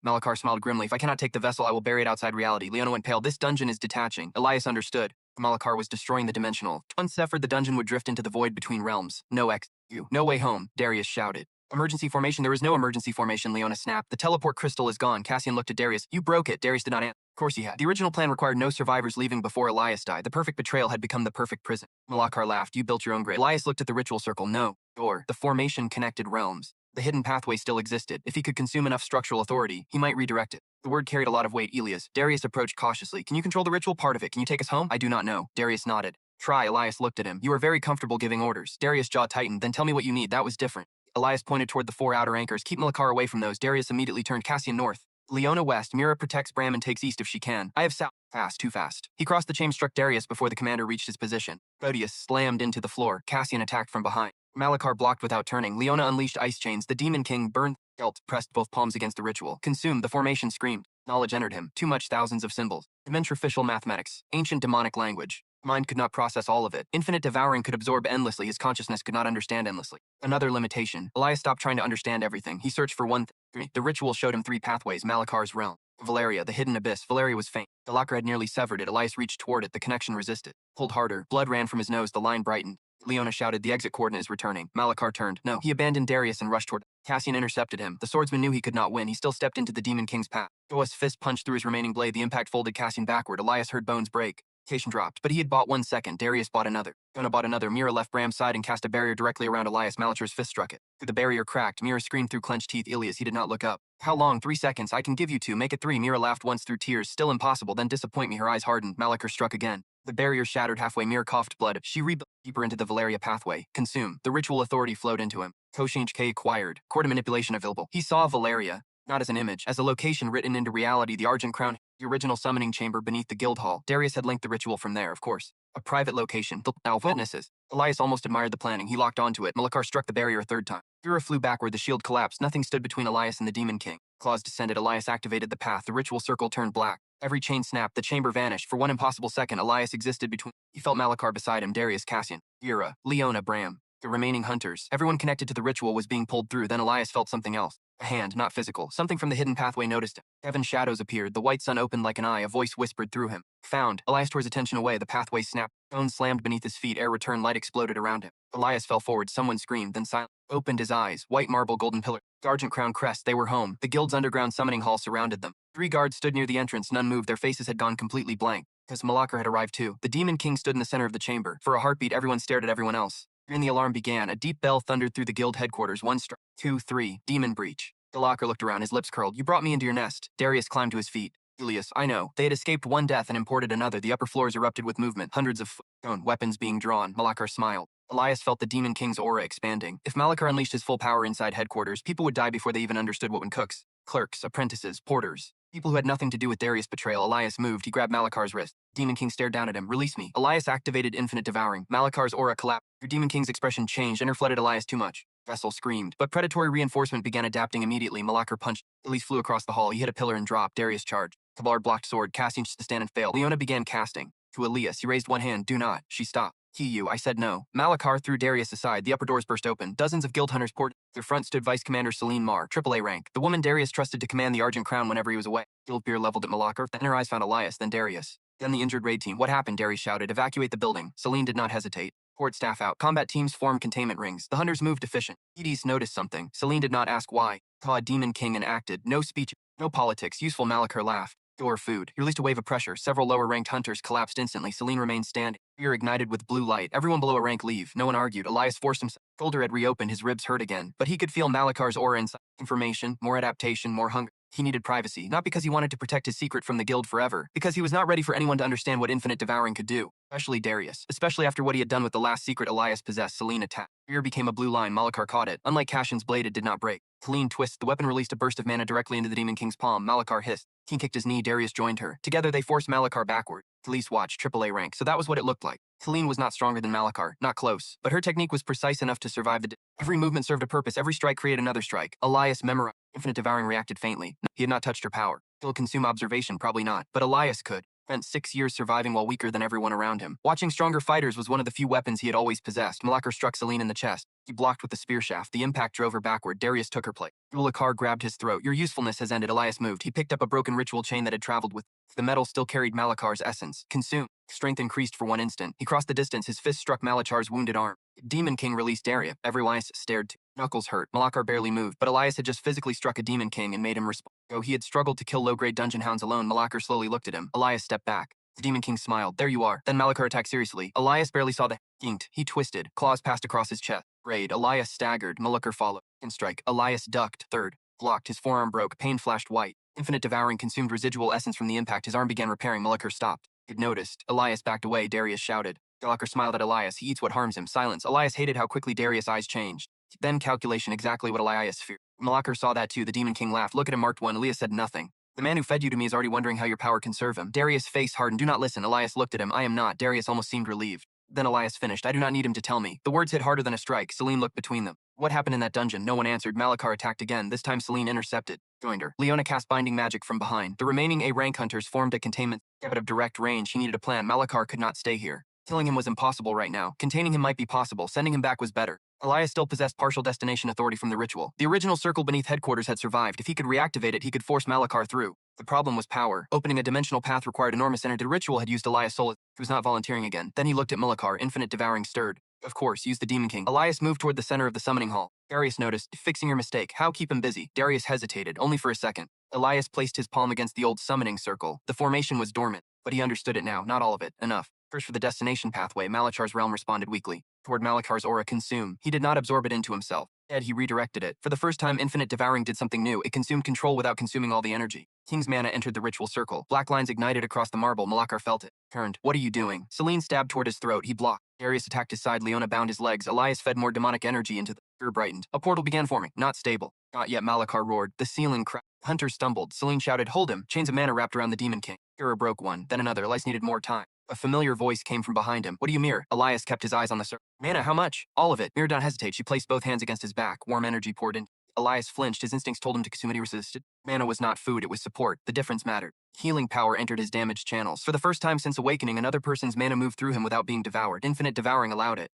Speaker 1: Malakar smiled grimly. If I cannot take the vessel, I will bury it outside reality. Leona went pale. This dungeon is detaching. Elias understood. Malakar was destroying the dimensional. Once severed, the dungeon would drift into the void between realms. No exit. No way home, Darius shouted. Emergency formation. There is no emergency formation, Leona snapped. The teleport crystal is gone. Cassian looked at Darius. You broke it. Darius did not answer. Of course he had. The original plan required no survivors leaving before Elias died. The perfect betrayal had become the perfect prison. Malakar laughed. You built your own grave. Elias looked at the ritual circle. No. Door. The formation connected realms. The hidden pathway still existed. If he could consume enough structural authority, he might redirect it. The word carried a lot of weight. Elias. Darius approached cautiously. Can you control the ritual part of it? Can you take us home? I do not know. Darius nodded. Try. Elias looked at him. You are very comfortable giving orders. Darius' jaw tightened. Then tell me what you need. That was different. Elias pointed toward the 4 outer anchors. Keep Malakar away from those. Darius immediately turned. Cassian north. Leona west. Mira protects Bram and takes east if she can. I have south. Fast, too fast. He crossed the chain, struck Darius before the commander reached his position. Proteus slammed into the floor. Cassian attacked from behind. Malakar blocked without turning. Leona unleashed ice chains. The Demon King burned. Gelt pressed both palms against the ritual. Consumed. The formation screamed. Knowledge entered him. Too much. Thousands of symbols. Dimentrificial mathematics. Ancient demonic language. Mind could not process all of it. Infinite devouring could absorb endlessly. His consciousness could not understand endlessly. Another limitation. Elias stopped trying to understand everything. He searched for one thing. The ritual showed him 3 pathways. Malakar's realm. Valeria, the hidden abyss. Valeria was faint. The locker had nearly severed it. Elias reached toward it. The connection resisted. Pulled harder. Blood ran from his nose. The line brightened. Leona shouted, the exit coordinate is returning. Malakar turned. No. He abandoned Darius and rushed toward. Cassian intercepted him. The swordsman knew he could not win. He still stepped into the Demon King's path. Goa's fist punched through his remaining blade. The impact folded Cassian backward. Elias heard bones break. Cation dropped, but he had bought 1 second. Darius bought another. Gona bought another. Mira left Bram's side and cast a barrier directly around Elias. Malakar's fist struck it. The barrier cracked. Mira screamed through clenched teeth. Elias, he did not look up. How long? 3 seconds. I can give you 2. Make it 3. Mira laughed once through tears. Still impossible. Then disappoint me. Her eyes hardened. Malakar struck again. The barrier shattered halfway. Mira coughed blood. She rebuilt deeper into the Valeria pathway. Consume. The ritual authority flowed into him. Koshinj K acquired. Core manipulation available. He saw Valeria. Not as an image, as a location written into reality. The Argent Crown, the original summoning chamber beneath the guild hall. Darius had linked the ritual from there, of course. A private location. Now witnesses. Elias almost admired the planning. He locked onto it. Malakar struck the barrier a 3rd time. Fura flew backward. The shield collapsed. Nothing stood between Elias and the Demon King. Claws descended. Elias activated the path. The ritual circle turned black. Every chain snapped. The chamber vanished. For 1 impossible second, Elias existed between. He felt Malakar beside him. Darius, Cassian, Ira, Leona, Bram. The remaining hunters. Everyone connected to the ritual was being pulled through. Then Elias felt something else. A hand, not physical. Something from the hidden pathway noticed him. 7 shadows appeared. The white sun opened like an eye. A voice whispered through him. Found. Elias tore his attention away. The pathway snapped. Stone slammed beneath his feet. Air returned. Light exploded around him. Elias fell forward. Someone screamed. Then silence. Opened his eyes. White marble, golden pillar. Argent crown crest. They were home. The guild's underground summoning hall surrounded them. 3 guards stood near the entrance. None moved. Their faces had gone completely blank. Because Malakar had arrived too. The Demon King stood in the center of the chamber. For a heartbeat, everyone stared at everyone else. Then the alarm began. A deep bell thundered through the guild headquarters. 1 strike. 2, 3. Demon breach. The locker looked around. His lips curled. You brought me into your nest. Darius climbed to his feet. Julius, I know. They had escaped 1 death and imported another. The upper floors erupted with movement. Hundreds of weapons being drawn. Malakar smiled. Elias felt the Demon King's aura expanding. If Malakar unleashed his full power inside headquarters, people would die before they even understood what went cooks. Clerks, apprentices, porters. People who had nothing to do with Darius' betrayal. Elias moved. He grabbed Malakar's wrist. Demon King stared down at him. Release me. Elias activated infinite devouring. Malakar's aura collapsed. Your Demon King's expression changed. Interflooded Elias too much. Vessel screamed. But predatory reinforcement began adapting immediately. Malakar punched. Elise flew across the hall. He hit a pillar and dropped. Darius charged. Kabar blocked sword. Cassian to stand and fail. Leona began casting. To Elias, he raised 1 hand. Do not. She stopped. You, I said no. Malakar threw Darius aside. The upper doors burst open. Dozens of guild hunters poured. Their front stood Vice Commander Celine Mar, AAA rank. The woman Darius trusted to command the Argent Crown whenever he was away. Guild beer leveled at Malakar. Then her eyes found Elias, then Darius. Then the injured raid team. What happened? Darius shouted. Evacuate the building. Celine did not hesitate. Port staff out. Combat teams form containment rings. The hunters moved efficient. Edis noticed something. Celine did not ask why. Saw a demon king and acted. No speech. No politics. Useful. Malachar laughed. Or food. He released a wave of pressure. Several lower-ranked hunters collapsed instantly. Celine remained standing. Fear ignited with blue light. Everyone below a rank leave. No one argued. Elias forced himself. Shoulder had reopened. His ribs hurt again. But he could feel Malachar's aura inside. Information, more adaptation, more hunger. He needed privacy, not because he wanted to protect his secret from the guild forever, because he was not ready for anyone to understand what infinite devouring could do, especially Darius, especially after what he had done with the last secret Elias possessed. Celine attacked. Fear became a blue line. Malachar caught it. Unlike Cashin's blade, it did not break. Celine twists. The weapon released a burst of mana directly into the Demon King's palm. Malachar hissed. King kicked his knee. Darius joined her. Together, they forced Malachar backward. Khalees watched. AAA rank. So that was what it looked like. Celine was not stronger than Malachar. Not close. But her technique was precise enough to survive the Every movement served a purpose. Every strike created another strike. Elias memorized. Infinite Devouring reacted faintly. He had not touched her power. Still consume observation? Probably not. But Elias could. Spent 6 years surviving while weaker than everyone around him. Watching stronger fighters was one of the few weapons he had always possessed. Malachar struck Celine in the chest. He blocked with the spear shaft. The impact drove her backward. Darius took her place. Ulakar grabbed his throat. Your usefulness has ended. Elias moved. He picked up a broken ritual chain that had traveled with. The metal still carried Malachar's essence. Consumed. Strength increased for one instant. He crossed the distance. His fist struck Malachar's wounded arm. Demon King released Daria. Everyone stared too. Knuckles hurt. Malachar barely moved, but Elias had just physically struck a Demon King and made him respond. Though he had struggled to kill low-grade dungeon hounds alone, Malachar slowly looked at him. Elias stepped back. The Demon King smiled. There you are. Then Malachar attacked seriously. Elias barely saw the inked. He twisted. Claws passed across his chest. Raid. Elias staggered. Malachar followed. And strike. Elias ducked. Third. Blocked. His forearm broke. Pain flashed white. Infinite Devouring consumed residual essence from the impact. His arm began repairing. Malachar stopped. He'd noticed. Elias backed away. Darius shouted. Malachar smiled at Elias. He eats what harms him. Silence. Elias hated how quickly Darius' eyes changed. Then calculation, exactly what Elias feared. Malachar saw that too. The Demon King laughed. Look at him, marked one. Elias said nothing. The man who fed you to me is already wondering how your power can serve him. Darius' face hardened. Do not listen. Elias looked at him. I am not. Darius almost seemed relieved. Then Elias finished. I do not need him to tell me. The words hit harder than a strike. Celine looked between them. What happened in that dungeon? No one answered. Malachar attacked again. This time Celine intercepted. Joined her. Leona cast binding magic from behind. The remaining A-rank hunters formed a containment. Out of direct range, he needed a plan. Malachar could not stay here. Killing him was impossible right now. Containing him might be possible. Sending him back was better. Elias still possessed partial destination authority from the ritual. The original circle beneath headquarters had survived. If he could reactivate it, he could force Malachar through. The problem was power. Opening a dimensional path required enormous energy. The ritual had used Elias' soul. He was not volunteering again. Then he looked at Malachar. Infinite Devouring stirred. Of course, use the Demon King. Elias moved toward the center of the summoning hall. Darius noticed. Fixing your mistake. How keep him busy? Darius hesitated, only for a second. Elias placed his palm against the old summoning circle. The formation was dormant, but he understood it now. Not all of it. Enough. First for the destination pathway. Malachar's realm responded weakly. Toward Malachar's aura consume. He did not absorb it into himself. Instead, he redirected it. For the first time, Infinite Devouring did something new. It consumed control without consuming all the energy. King's mana entered the ritual circle. Black lines ignited across the marble. Malachar felt it. Turned. What are you doing? Celine stabbed toward his throat. He blocked. Darius attacked his side. Leona bound his legs. Elias fed more demonic energy into the sphere brightened. A portal began forming. Not stable. Not yet. Malachar roared. The ceiling cracked. Hunter stumbled. Celine shouted, hold him. Chains of mana wrapped around the Demon King. Hera broke one, then another. Elias needed more time. A familiar voice came from behind him. What do you mirror? Elias kept his eyes on the circle. Mana, how much? All of it. Mirror did not hesitate. She placed both hands against his back. Warm energy poured in. Elias flinched. His instincts told him to consume it. He resisted. Mana was not food. It was support. The difference mattered. Healing power entered his damaged channels. For the first time since awakening, another person's mana moved through him without being devoured. Infinite Devouring allowed it.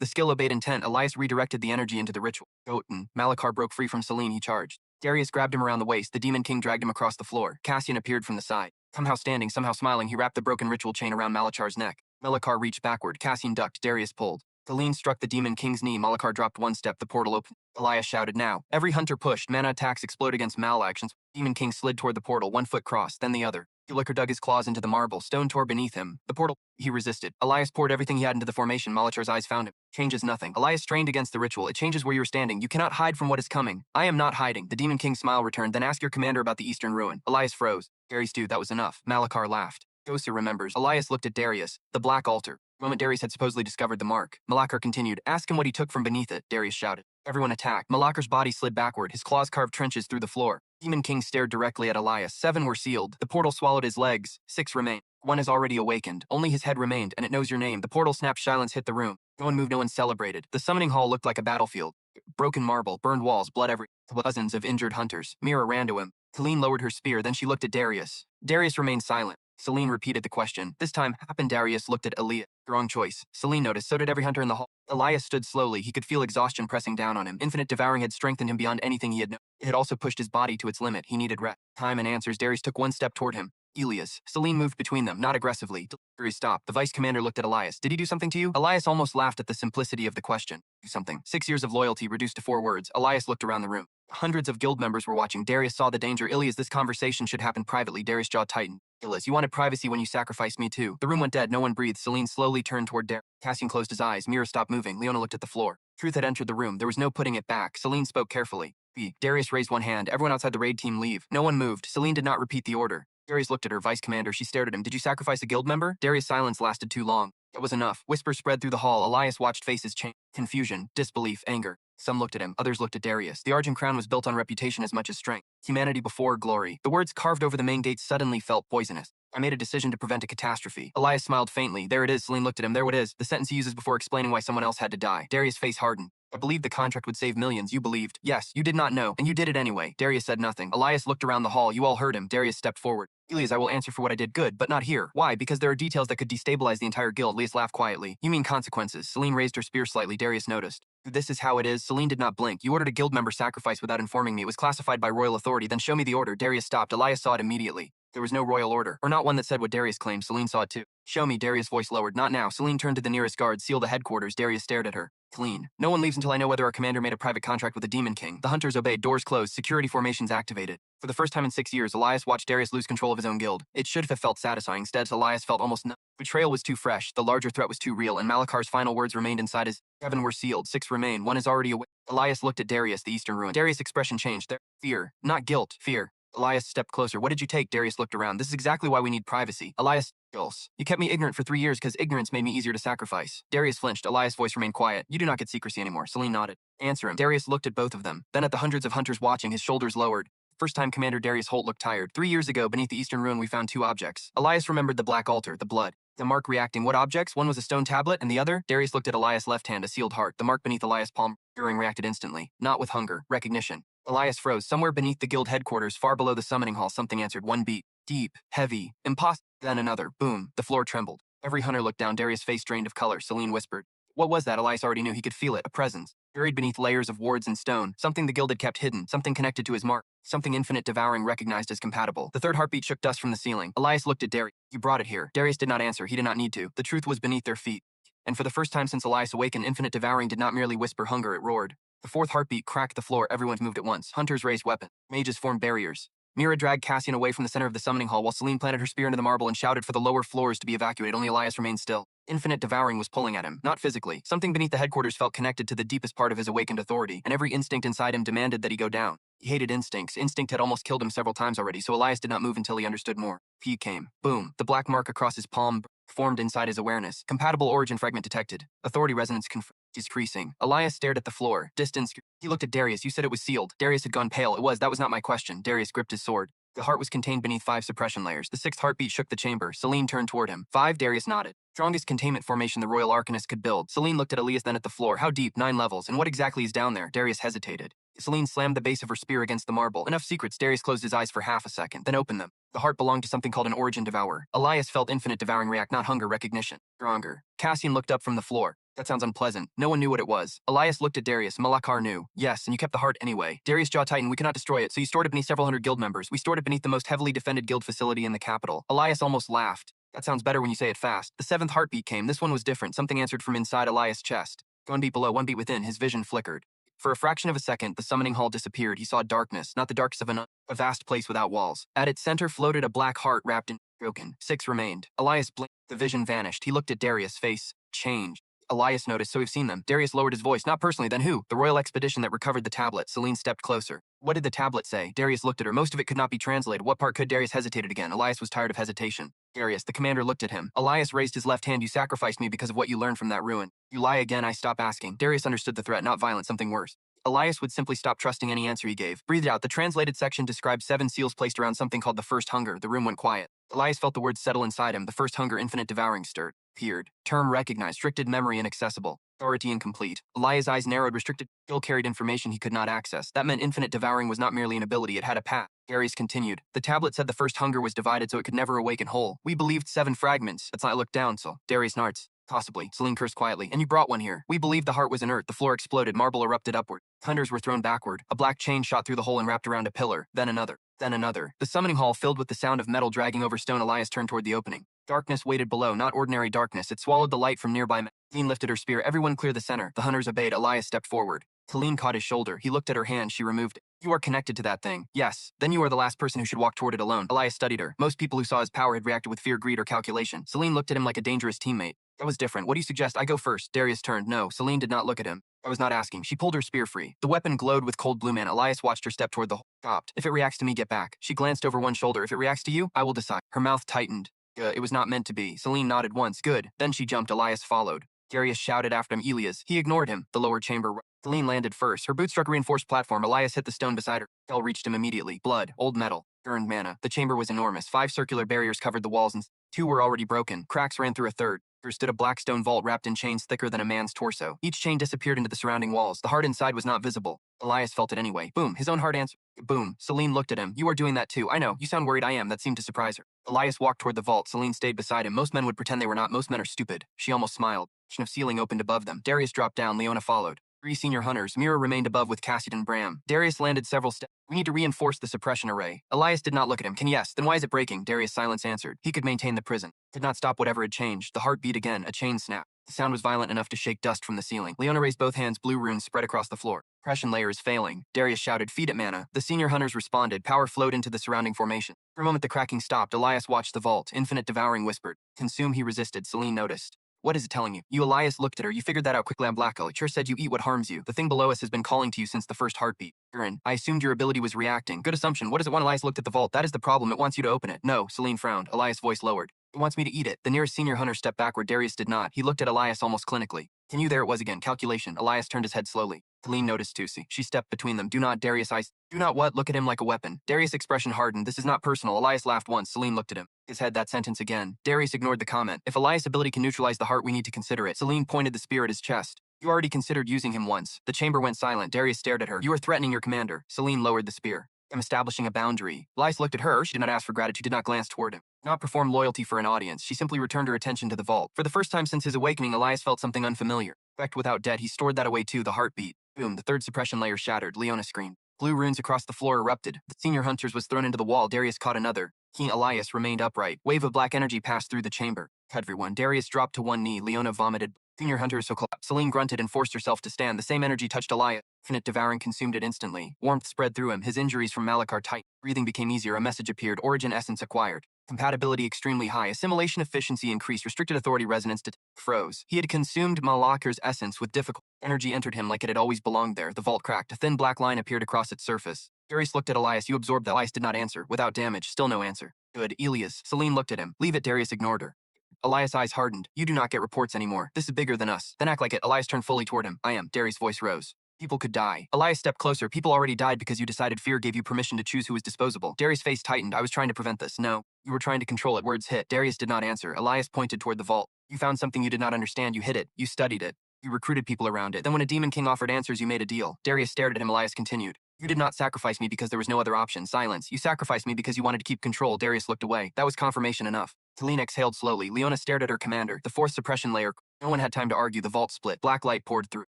Speaker 1: The skill obeyed intent. Elias redirected the energy into the ritual. Goten. Malachar broke free from Celine. He charged. Darius grabbed him around the waist. The Demon King dragged him across the floor. Cassian appeared from the side. Somehow standing, somehow smiling, he wrapped the broken ritual chain around Malachar's neck. Malachar reached backward. Cassian ducked. Darius pulled. Celine struck the Demon King's knee. Malachar dropped one step. The portal opened. Elias shouted, now. Every hunter pushed. Mana attacks explode against malactions. Demon King slid toward the portal, one foot crossed, then the other. Ulliker dug his claws into the marble. Stone tore beneath him. The portal. He resisted. Elias poured everything he had into the formation. Malachar's eyes found him. Changes nothing. Elias strained against the ritual. It changes where you're standing. You cannot hide from what is coming. I am not hiding. The Demon King's smile returned. Then ask your commander about the Eastern Ruin. Elias froze. Darius dude, that was enough. Malachar laughed. Gosa remembers. Elias looked at Darius. The Black Altar. The moment Darius had supposedly discovered the mark. Malachar continued. Ask him what he took from beneath it. Darius shouted. Everyone attacked. Malachar's body slid backward. His claws carved trenches through the floor. Demon King stared directly at Elias. 7 were sealed. The portal swallowed his legs. 6 remained. 1 is already awakened. Only his head remained, and it knows your name. The portal snapped. Silence hit the room. No one moved. No one celebrated. The summoning hall looked like a battlefield. Broken marble, burned walls, blood everywhere. Dozens of injured hunters. Mira ran to him. Celine lowered her spear. Then she looked at Darius. Darius remained silent. Celine repeated the question. This time, happened. Darius looked at Elias. Wrong choice. Celine noticed. So did every hunter in the hall. Elias stood slowly. He could feel exhaustion pressing down on him. Infinite Devouring had strengthened him beyond anything he had known. It had also pushed his body to its limit. He needed rest. Time and answers. Darius took one step toward him. Elias. Celine moved between them, not aggressively. Delivery stopped. The vice commander looked at Elias. Did he do something to you? Elias almost laughed at the simplicity of the question. Do something. 6 years of loyalty reduced to 4 words. Elias looked around the room. Hundreds of guild members were watching. Darius saw the danger. Ilias, this conversation should happen privately. Darius' jaw tightened. Ilias, you wanted privacy when you sacrificed me too. The room went dead. No one breathed. Celine slowly turned toward Darius. Cassian closed his eyes. Mira stopped moving. Leona looked at the floor. Truth had entered the room. There was no putting it back. Celine spoke carefully. Darius raised one hand. Everyone outside the raid team leave. No one moved. Celine did not repeat the order. Darius looked at her. Vice commander. She stared at him. Did you sacrifice a guild member? Darius' silence lasted too long. It was enough. Whispers spread through the hall. Elias watched faces change. Confusion, disbelief, anger. Some looked at him. Others looked at Darius. The Argent Crown was built on reputation as much as strength. Humanity before glory. The words carved over the main gate suddenly felt poisonous. I made a decision to prevent a catastrophe. Elias smiled faintly. There it is. Celine looked at him. There it is. The sentence he uses before explaining why someone else had to die. Darius' face hardened. I believed the contract would save millions. You believed. Yes, you did not know, and you did it anyway. Darius said nothing. Elias looked around the hall. You all heard him. Darius stepped forward. Elias, I will answer for what I did good, but not here. Why? Because there are details that could destabilize the entire guild. Elias laughed quietly. You mean consequences? Celine raised her spear slightly. Darius noticed. This is how it is. Celine did not blink. You ordered a guild member sacrifice without informing me. It was classified by royal authority. Then show me the order. Darius stopped. Elias saw it immediately. There was no royal order, or not one that said what Darius claimed. Celine saw it too. Show me. Darius' voice lowered. Not now. Celine turned to the nearest guard. Seal the headquarters. Darius stared at her. Clean. No one leaves until I know whether our commander made a private contract with the Demon King. The hunters obeyed. Doors closed. Security formations activated. For the first time in 6 years, Elias watched Darius lose control of his own guild. It should have felt satisfying. Instead, Elias felt almost numb. Betrayal was too fresh. The larger threat was too real, and Malakar's final words remained inside his. 7 were sealed. 6 remain. 1 is already away. Elias looked at Darius, the Eastern Ruin. Darius' expression changed. There. Fear. Not guilt. Fear. Elias stepped closer. What did you take? Darius looked around. This is exactly why we need privacy. Elias, Gulse. You kept me ignorant for 3 years because ignorance made me easier to sacrifice. Darius flinched. Elias' voice remained quiet. You do not get secrecy anymore. Celine nodded. Answer him. Darius looked at both of them. Then at the hundreds of hunters watching, his shoulders lowered. First time Commander Darius Holt looked tired. 3 years ago, beneath the Eastern Ruin, we found 2 objects. Elias remembered the black altar, the blood. The mark reacting. What objects? One was a stone tablet, and the other? Darius looked at Elias' left hand, a sealed heart. The mark beneath Elias' palm. Devouring reacted instantly. Not with hunger. Recognition. Elias froze. Somewhere beneath the guild headquarters, far below the summoning hall, something answered. 1 beat. Deep. Heavy. Impossible. Then another. Boom. The floor trembled. Every hunter looked down. Darius' face drained of color. Celine whispered. What was that? Elias already knew. He could feel it. A presence. Buried beneath layers of wards and stone. Something the guild had kept hidden. Something connected to his mark. Something infinite devouring recognized as compatible. The third heartbeat shook dust from the ceiling. Elias looked at Darius. You brought it here. Darius did not answer. He did not need to. The truth was beneath their feet. And for the first time since Elias awakened, infinite devouring did not merely whisper hunger, it roared. The fourth heartbeat cracked the floor. Everyone moved at once. Hunters raised weapons. Mages formed barriers. Mira dragged Cassian away from the center of the summoning hall while Celine planted her spear into the marble and shouted for the lower floors to be evacuated. Only Elias remained still. Infinite devouring was pulling at him, not physically. Something beneath the headquarters felt connected to the deepest part of his awakened authority, and every instinct inside him demanded that he go down. He hated instincts. Instinct had almost killed him several times already, so Elias did not move until he understood more. He came. Boom. The black mark across his palm formed inside his awareness. Compatible origin fragment detected. Authority resonance decreasing. Elias stared at the floor. Distance. He looked at Darius. You said it was sealed. Darius had gone pale. That was not my question. Darius gripped his sword. The heart was contained beneath 5 suppression layers. The 6th heartbeat shook the chamber. Celine turned toward him. 5, Darius nodded. Strongest containment formation the Royal Arcanist could build. Celine looked at Elias, then at the floor. How deep? 9 levels. And what exactly is down there? Darius hesitated. Celine slammed the base of her spear against the marble. Enough secrets. Darius closed his eyes for half a second, then opened them. The heart belonged to something called an origin devourer. Elias felt infinite devouring react, not hunger, recognition. Stronger. Cassian looked up from the floor. That sounds unpleasant. No one knew what it was. Elias looked at Darius. Malakar knew. Yes, and you kept the heart anyway. Darius' jaw tightened. We cannot destroy it, so you stored it beneath several hundred guild members. We stored it beneath the most heavily defended guild facility in the capital. Elias almost laughed. That sounds better when you say it fast. The 7th heartbeat came. This one was different. Something answered from inside Elias' chest. 1 beat below, 1 beat within. His vision flickered. For a fraction of a second, the summoning hall disappeared. He saw darkness, not the darkness of a vast place without walls. At its center floated a black heart wrapped in broken. 6 remained. Elias blinked. The vision vanished. He looked at Darius' face. Changed. Elias noticed, so we've seen them. Darius lowered his voice. Not personally, then who? The royal expedition that recovered the tablet. Celine stepped closer. What did the tablet say? Darius looked at her. Most of it could not be translated. What part could? Darius hesitated again. Elias was tired of hesitation. Darius, the commander looked at him. Elias raised his left hand. You sacrificed me because of what you learned from that ruin. You lie again, I stop asking. Darius understood the threat, not violence, something worse. Elias would simply stop trusting any answer he gave. Breathed out. The translated section described 7 seals placed around something called the first hunger. The room went quiet. Elias felt the words settle inside him. The first hunger, infinite devouring, stirred. Appeared. Term recognized. Restricted memory inaccessible. Authority incomplete. Elias' eyes narrowed. Restricted skill carried information he could not access. That meant infinite devouring was not merely an ability, it had a path. Darius continued. The tablet said the first hunger was divided so it could never awaken whole. We believed 7 fragments. That's not looked down, so. Darius narts. Possibly. Celine cursed quietly. And you brought one here. We believed the heart was inert. The floor exploded. Marble erupted upward. Hunters were thrown backward. A black chain shot through the hole and wrapped around a pillar. Then another. Then another. The summoning hall filled with the sound of metal dragging over stone. Elias turned toward the opening. Darkness waited below, not ordinary darkness. It swallowed the light from nearby. Celine lifted her spear. Everyone clear the center. The hunters obeyed. Elias stepped forward. Celine caught his shoulder. He looked at her hand. She removed it. You are connected to that thing. Yes. Then you are the last person who should walk toward it alone. Elias studied her. Most people who saw his power had reacted with fear, greed, or calculation. Celine looked at him like a dangerous teammate. That was different. What do you suggest? I go first. Darius turned. No. Celine did not look at him. I was not asking. She pulled her spear free. The weapon glowed with cold blue mana. Elias watched her step toward the hole. Stopped. If it reacts to me, get back. She glanced over one shoulder. If it reacts to you, I will decide. Her mouth tightened. It was not meant to be. Celine nodded once. Good. Then she jumped. Elias followed. Darius shouted after him. Elias. He ignored him. The lower chamber. Celine landed first. Her boot struck a reinforced platform. Elias hit the stone beside her. Hell reached him immediately. Blood. Old metal. Earned mana. The chamber was enormous. 5 circular barriers covered the walls and 2 were already broken. Cracks ran through a third. There stood a black stone vault wrapped in chains thicker than a man's torso. Each chain disappeared into the surrounding walls. The heart inside was not visible. Elias felt it anyway. Boom. His own heart answered. Boom. Celine looked at him. You are doing that too. I know. You sound worried. I am. That seemed to surprise her. Elias walked toward the vault. Celine stayed beside him. Most men would pretend they were not. Most men are stupid. She almost smiled. A ceiling opened above them. Darius dropped down. Leona followed. 3 senior hunters. Mira remained above with Cassidy and Bram. Darius landed several steps. We need to reinforce the suppression array. Elias did not look at him. Yes. Then why is it breaking? Darius' silence answered. He could maintain the prison. Could not stop whatever had changed. The heart beat again. A chain snapped. The sound was violent enough to shake dust from the ceiling. Leona raised both hands. Blue runes spread across the floor. Suppression layer is failing. Darius shouted, feed it mana. The senior hunters responded. Power flowed into the surrounding formation. For a moment the cracking stopped. Elias watched the vault. Infinite Devouring whispered. Consume. He resisted. Celine noticed. What is it telling you? You. Elias looked at her. You figured that out quickly. I'm Blacko. It sure said you eat what harms you. The thing below us has been calling to you since the first heartbeat. Gurren, I assumed your ability was reacting. Good assumption. What does it want? Elias looked at the vault. That is the problem. It wants you to open it. No. Celine frowned. Elias' voice lowered. It wants me to eat it. The nearest senior hunter stepped backward. Darius did not. He looked at Elias almost clinically. Can you? There it was again. Calculation. Elias turned his head slowly. Celine noticed Tusi. She stepped between them. Do not, Darius. Do not what? Look at him like a weapon. Darius' expression hardened. This is not personal. Elias laughed once. Celine looked at him. His head that sentence again. Darius ignored the comment. If Elias' ability can neutralize the heart, we need to consider it. Celine pointed the spear at his chest. You already considered using him once. The chamber went silent. Darius stared at her. You are threatening your commander. Celine lowered the spear. I'm establishing a boundary. Elias looked at her. She did not ask for gratitude, did not glance toward him. Not perform loyalty for an audience. She simply returned her attention to the vault. For the first time since his awakening, Elias felt something unfamiliar. Effect without debt, he stored that away too. The heartbeat. Boom, the third suppression layer shattered. Leona screamed. Blue runes across the floor erupted. The senior hunters was thrown into the wall. Darius caught another. King Elias remained upright. Wave of black energy passed through the chamber. Everyone. Darius dropped to one knee. Leona vomited. Senior hunters so collapsed. Celine grunted and forced herself to stand. The same energy touched Elias. Infinite Devouring consumed it instantly. Warmth spread through him. His injuries from Malakar tightened. Breathing became easier. A message appeared. Origin essence acquired. Compatibility extremely high. Assimilation efficiency increased. Restricted authority resonance froze. He had consumed Malakar's essence with difficulty. Energy entered him like it had always belonged there. The vault cracked. A thin black line appeared across its surface. Darius looked at Elias. You absorbed that. Elias did not answer. Without damage. Still no answer. Good. Elias. Celine looked at him. Leave it. Darius ignored her. Elias' eyes hardened. You do not get reports anymore. This is bigger than us. Then act like it. Elias turned fully toward him. I am. Darius' voice rose. People could die. Elias stepped closer. People already died because you decided fear gave you permission to choose who was disposable. Darius' face tightened. I was trying to prevent this. No. You were trying to control it. Words hit. Darius did not answer. Elias pointed toward the vault. You found something you did not understand. You hid it. You studied it. You recruited people around it. Then when a demon king offered answers, you made a deal. Darius stared at him. Elias continued. You did not sacrifice me because there was no other option. Silence. You sacrificed me because you wanted to keep control. Darius looked away. That was confirmation enough. Celine exhaled slowly. Leona stared at her commander. The fourth suppression layer. No one had time to argue. The vault split. Black light poured through.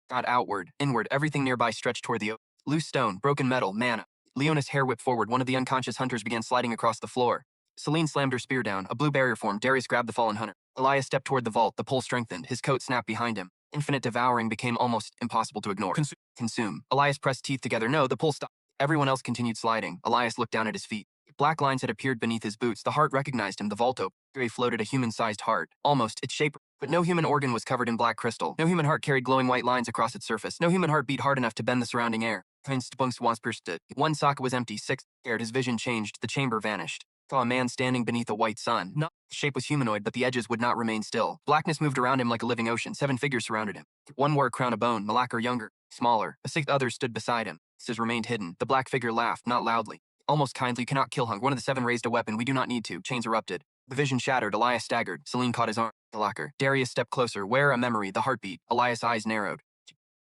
Speaker 1: Got outward. Inward. Everything nearby stretched toward the open. Loose stone. Broken metal. Mana. Leona's hair whipped forward. One of the unconscious hunters began sliding across the floor. Celine slammed her spear down. A blue barrier formed. Darius grabbed the fallen hunter. Elias stepped toward the vault. The pull strengthened. His coat snapped behind him. Infinite Devouring became almost impossible to ignore. Consume. Elias pressed teeth together. No, the pull stopped. Everyone else continued sliding. Elias looked down at his feet. Black lines had appeared beneath his boots. The heart recognized him. The vault opened. Gray floated a human-sized heart. Almost. Its shape. But no human organ was covered in black crystal. No human heart carried glowing white lines across its surface. No human heart beat hard enough to bend the surrounding air. One socket was empty. 6. Scared. His vision changed. The chamber vanished. Saw a man standing beneath a white sun. No. The shape was humanoid, but the edges would not remain still. Blackness moved around him like a living ocean. 7 figures surrounded him. One wore a crown of bone. Malakar younger. Smaller. A 6th other stood beside him. His remained hidden. The black figure laughed, not loudly. Almost kindly. You cannot kill Hung. One of the 7 raised a weapon. We do not need to. Chains erupted. The vision shattered. Elias staggered. Celine caught his arm. Malakar. Darius stepped closer. Where? A memory. The heartbeat. Elias' eyes narrowed.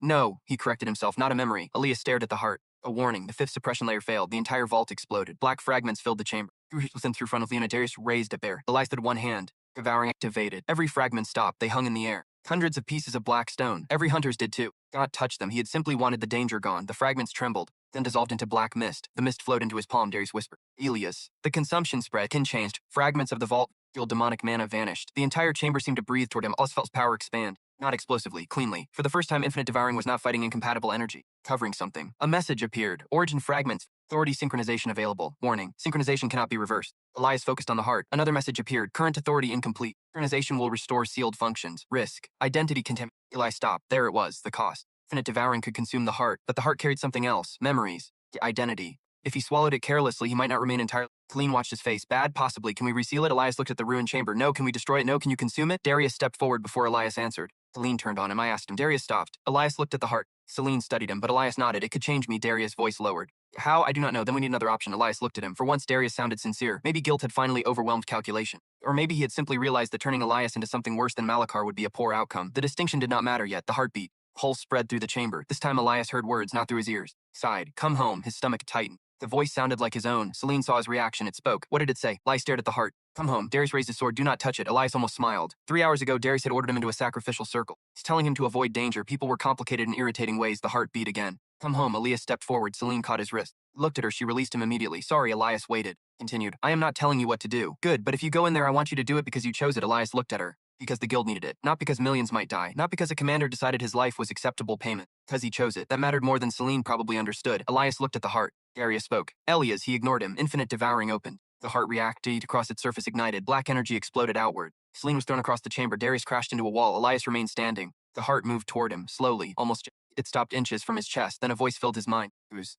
Speaker 1: No, he corrected himself. Not a memory. Elias stared at the heart. A warning. The 5th suppression layer failed. The entire vault exploded. Black fragments filled the chamber. Through front of Leona. Darius raised a bear. Elias stood one hand. Devouring activated. Every fragment stopped. They hung in the air. Hundreds of pieces of black stone. Every hunter's did too. God touched them. He had simply wanted the danger gone. The fragments trembled, then dissolved into black mist. The mist flowed into his palm. Darius whispered, Elias. The consumption spread. Kin changed. Fragments of the vault fueled demonic mana vanished. The entire chamber seemed to breathe toward him. Elias felt his power expand. Not explosively, cleanly. For the first time, infinite devouring was not fighting incompatible energy. Covering something. A message appeared. Origin fragments. Authority synchronization available. Warning. Synchronization cannot be reversed. Elias focused on the heart. Another message appeared. Current authority incomplete. Synchronization will restore sealed functions. Risk. Identity contamination. Elias stopped. There it was. The cost. Infinite devouring could consume the heart, but the heart carried something else. Memories. Identity. If he swallowed it carelessly, he might not remain entirely. Colleen watched his face. Bad, possibly. Can we reseal it? Elias looked at the ruined chamber. No. Can we destroy it? No. Can you consume it? Darius stepped forward before Elias answered. Celine turned on him. I asked him. Darius stopped. Elias looked at the heart. Celine studied him, but Elias nodded. It could change me. Darius' voice lowered. How? I do not know. Then we need another option. Elias looked at him. For once, Darius sounded sincere. Maybe guilt had finally overwhelmed calculation. Or maybe he had simply realized that turning Elias into something worse than Malachar would be a poor outcome. The distinction did not matter yet. The heartbeat. Pulse spread through the chamber. This time Elias heard words, not through his ears. Sighed. Come home. His stomach tightened. The voice sounded like his own. Celine saw his reaction. It spoke. What did it say? Elias stared at the heart. Come home. Darius raised his sword. Do not touch it. Elias almost smiled. 3 hours ago, Darius had ordered him into a sacrificial circle. He's telling him to avoid danger. People were complicated in irritating ways. The heart beat again. Come home. Elias stepped forward. Celine caught his wrist. Looked at her. She released him immediately. Sorry. Elias waited. Continued. I am not telling you what to do. Good, but if you go in there, I want you to do it because you chose it. Elias looked at her. Because the guild needed it. Not because millions might die. Not because a commander decided his life was acceptable payment. Because he chose it. That mattered more than Celine probably understood. Elias looked at the heart. Darius spoke. Elias, he ignored him. Infinite devouring opened. The heart reacted across its surface ignited. Black energy exploded outward. Celine was thrown across the chamber. Darius crashed into a wall. Elias remained standing. The heart moved toward him, slowly, almost. It stopped inches from his chest. Then a voice filled his mind.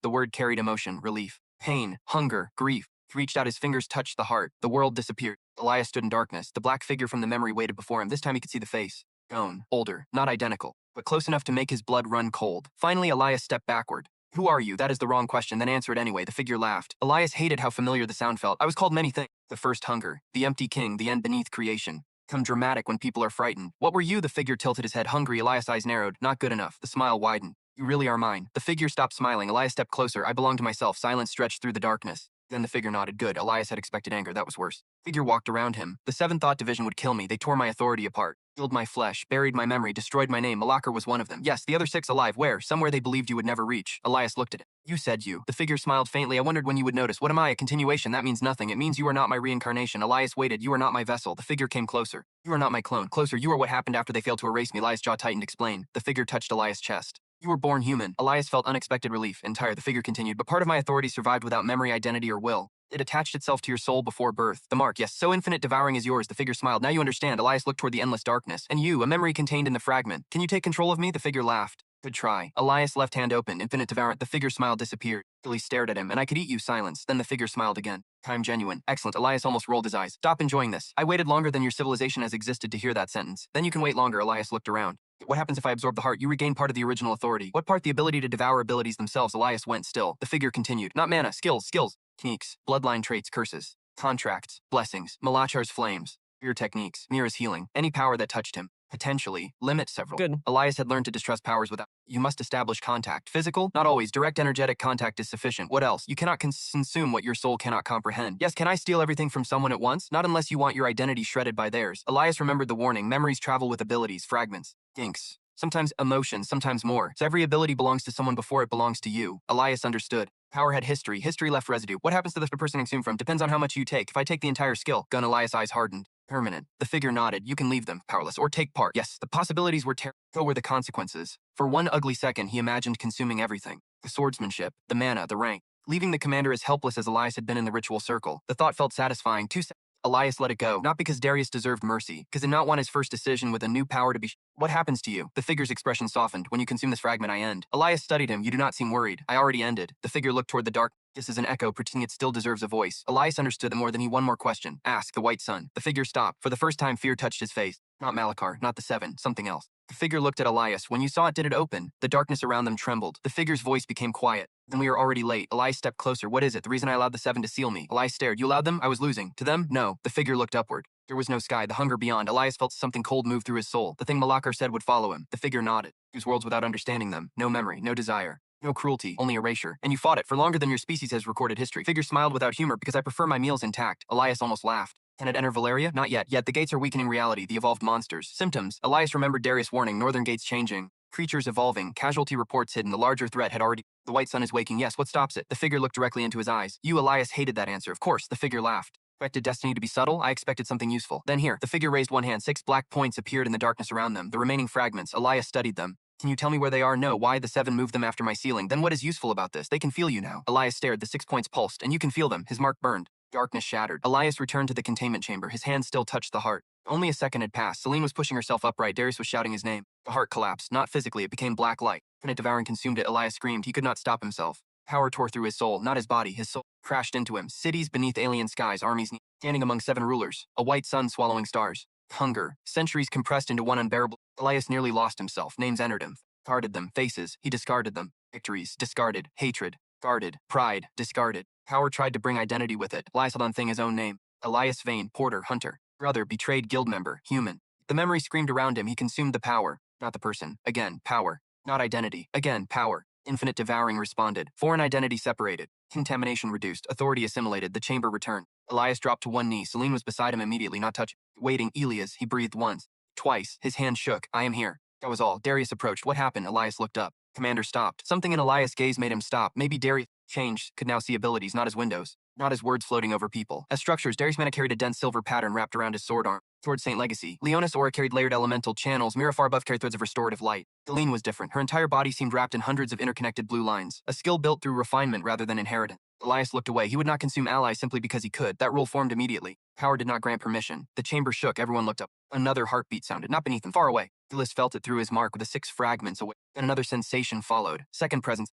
Speaker 1: The word carried emotion, relief, pain, hunger, grief. He reached out. His fingers touched the heart. The world disappeared. Elias stood in darkness. The black figure from the memory waited before him. This time he could see the face. Gone, older, not identical, but close enough to make his blood run cold. Finally, Elias stepped backward. Who are you? That is the wrong question, then answer it anyway. The figure laughed. Elias hated how familiar the sound felt. I was called many things. The first hunger, the empty king, the end beneath creation. Come dramatic when people are frightened. What were you? The figure tilted his head. Hungry. Elias' eyes narrowed. Not good enough. The smile widened. You really are mine. The figure stopped smiling. Elias stepped closer. I belong to myself. Silence stretched through the darkness. Then the figure nodded. Good. Elias had expected anger. That was worse. Figure walked around him. The 7th Thought Division would kill me. They tore my authority apart. Killed my flesh. Buried my memory. Destroyed my name. Malachar was one of them. Yes, the other 6 alive. Where? Somewhere they believed you would never reach. Elias looked at it. You said you. The figure smiled faintly. I wondered when you would notice. What am I? A continuation. That means nothing. It means you are not my reincarnation. Elias waited. You are not my vessel. The figure came closer. You are not my clone. Closer. You are what happened after they failed to erase me. Elias' jaw tightened. Explain. The figure touched Elias' chest. You were born human. Elias felt unexpected relief. Entire. The figure continued. But part of my authority survived without memory, identity, or will. It attached itself to your soul before birth. The mark, yes, so infinite devouring is yours. The figure smiled. Now you understand. Elias looked toward the endless darkness. And you, a memory contained in the fragment. Can you take control of me? The figure laughed. Good try. Elias' left hand opened. Infinite devouring. The figure smile disappeared. Billy stared at him. And I could eat you. Silence. Then the figure smiled again. Time genuine. Excellent. Elias almost rolled his eyes. Stop enjoying this. I waited longer than your civilization has existed to hear that sentence. Then you can wait longer. Elias looked around. What happens if I absorb the heart? You regain part of the original authority. What part? The ability to devour abilities themselves. Elias went still. The figure continued. Not mana. Skills. Techniques. Bloodline traits. Curses. Contracts. Blessings. Malachar's flames. Fear techniques. Mira's healing. Any power that touched him. Potentially. Limit several. Good. Elias had learned to distrust powers without. You must establish contact. Physical? Not always. Direct energetic contact is sufficient. What else? You cannot consume what your soul cannot comprehend. Yes, can I steal everything from someone at once? Not unless you want your identity shredded by theirs. Elias remembered the warning. Memories travel with abilities. Fragments. Ginks. Sometimes emotions, sometimes more. So every ability belongs to someone before it belongs to you. Elias understood. Power had history. History left residue. What happens to the person consumed from? Depends on how much you take. If I take the entire skill. Gun. Elias' eyes hardened. Permanent. The figure nodded. You can leave them. Powerless. Or take part. Yes, the possibilities were terrible. So were the consequences. For one ugly second, he imagined consuming everything. The swordsmanship, the mana, the rank. Leaving the commander as helpless as Elias had been in the ritual circle. The thought felt satisfying. 2 seconds. Elias let it go, not because Darius deserved mercy, because he did not want his first decision with a new power to be. What happens to you? The figure's expression softened. When you consume this fragment, I end. Elias studied him. You do not seem worried. I already ended. The figure looked toward the dark. This is an echo, pretending it still deserves a voice. Elias understood that more than he. One more question. Ask. The white sun. The figure stopped. For the first time, fear touched his face. Not Malachar, not the 7, something else. The figure looked at Elias. When you saw it, did it open? The darkness around them trembled. The figure's voice became quiet. Then we are already late. Elias stepped closer. What is it? The reason I allowed the 7 to seal me. Elias stared. You allowed them? I was losing. To them? No. The figure looked upward. There was no sky. The hunger beyond. Elias felt something cold move through his soul. The thing Malachar said would follow him. The figure nodded. Use worlds without understanding them. No memory. No desire. No cruelty. Only erasure. And you fought it for longer than your species has recorded history. Figure smiled without humor because I prefer my meals intact. Elias almost laughed. Can it enter Valeria? Not yet. Yet the gates are weakening reality, the evolved monsters. Symptoms. Elias remembered Darius' warning, northern gates changing. Creatures evolving, casualty reports hidden, the larger threat had already... The white sun is waking, yes, what stops it? The figure looked directly into his eyes. You, Elias, hated that answer. Of course, the figure laughed. Expected destiny to be subtle? I expected something useful. Then here, the figure raised one hand. 6 black points appeared in the darkness around them. The remaining fragments, Elias studied them. Can you tell me where they are? No. Why the 7 moved them after my sealing? Then what is useful about this? They can feel you now. Elias stared, the 6 points pulsed, and you can feel them. His mark burned. Darkness shattered. Elias returned to the containment chamber. His hand still touched the heart. Only a second had passed. Celine was pushing herself upright. Darius was shouting his name. The heart collapsed. Not physically, it became black light. Infinite devouring consumed it. Elias screamed. He could not stop himself. Power tore through his soul, not his body. His soul crashed into him. Cities beneath alien skies, armies standing among 7 rulers. A white sun swallowing stars. Hunger. Centuries compressed into one unbearable. Elias nearly lost himself. Names entered him. Guarded them. Faces. He discarded them. Victories. Discarded. Hatred. Guarded. Pride. Discarded. Power tried to bring identity with it. Elias held on thing his own name. Elias Vane. Porter. Hunter. Brother. Betrayed guild member. Human. The memory screamed around him. He consumed the power. Not the person. Again. Power. Not identity. Again. Power. Infinite devouring responded. Foreign identity separated. Contamination reduced. Authority assimilated. The chamber returned. Elias dropped to one knee. Celine was beside him immediately, not touching. Waiting. Elias. He breathed once. Twice. His hand shook. I am here. That was all. Darius approached. What happened? Elias looked up. Commander stopped. Something in Elias' gaze made him stop. Maybe Darius changed, could now see abilities, not as windows. Not as words floating over people. As structures, Darius Mana carried a dense silver pattern wrapped around his sword arm. Towards Saint Legacy. Leonis Aura carried layered elemental channels. Mira far above carried threads of restorative light. Celine was different. Her entire body seemed wrapped in hundreds of interconnected blue lines. A skill built through refinement rather than inheritance. Elias looked away. He would not consume allies simply because he could. That rule formed immediately. Power did not grant permission. The chamber shook. Everyone looked up. Another heartbeat sounded, not beneath them, far away. Elias felt it through his mark with the 6 fragments away. Then another sensation followed. Second presence.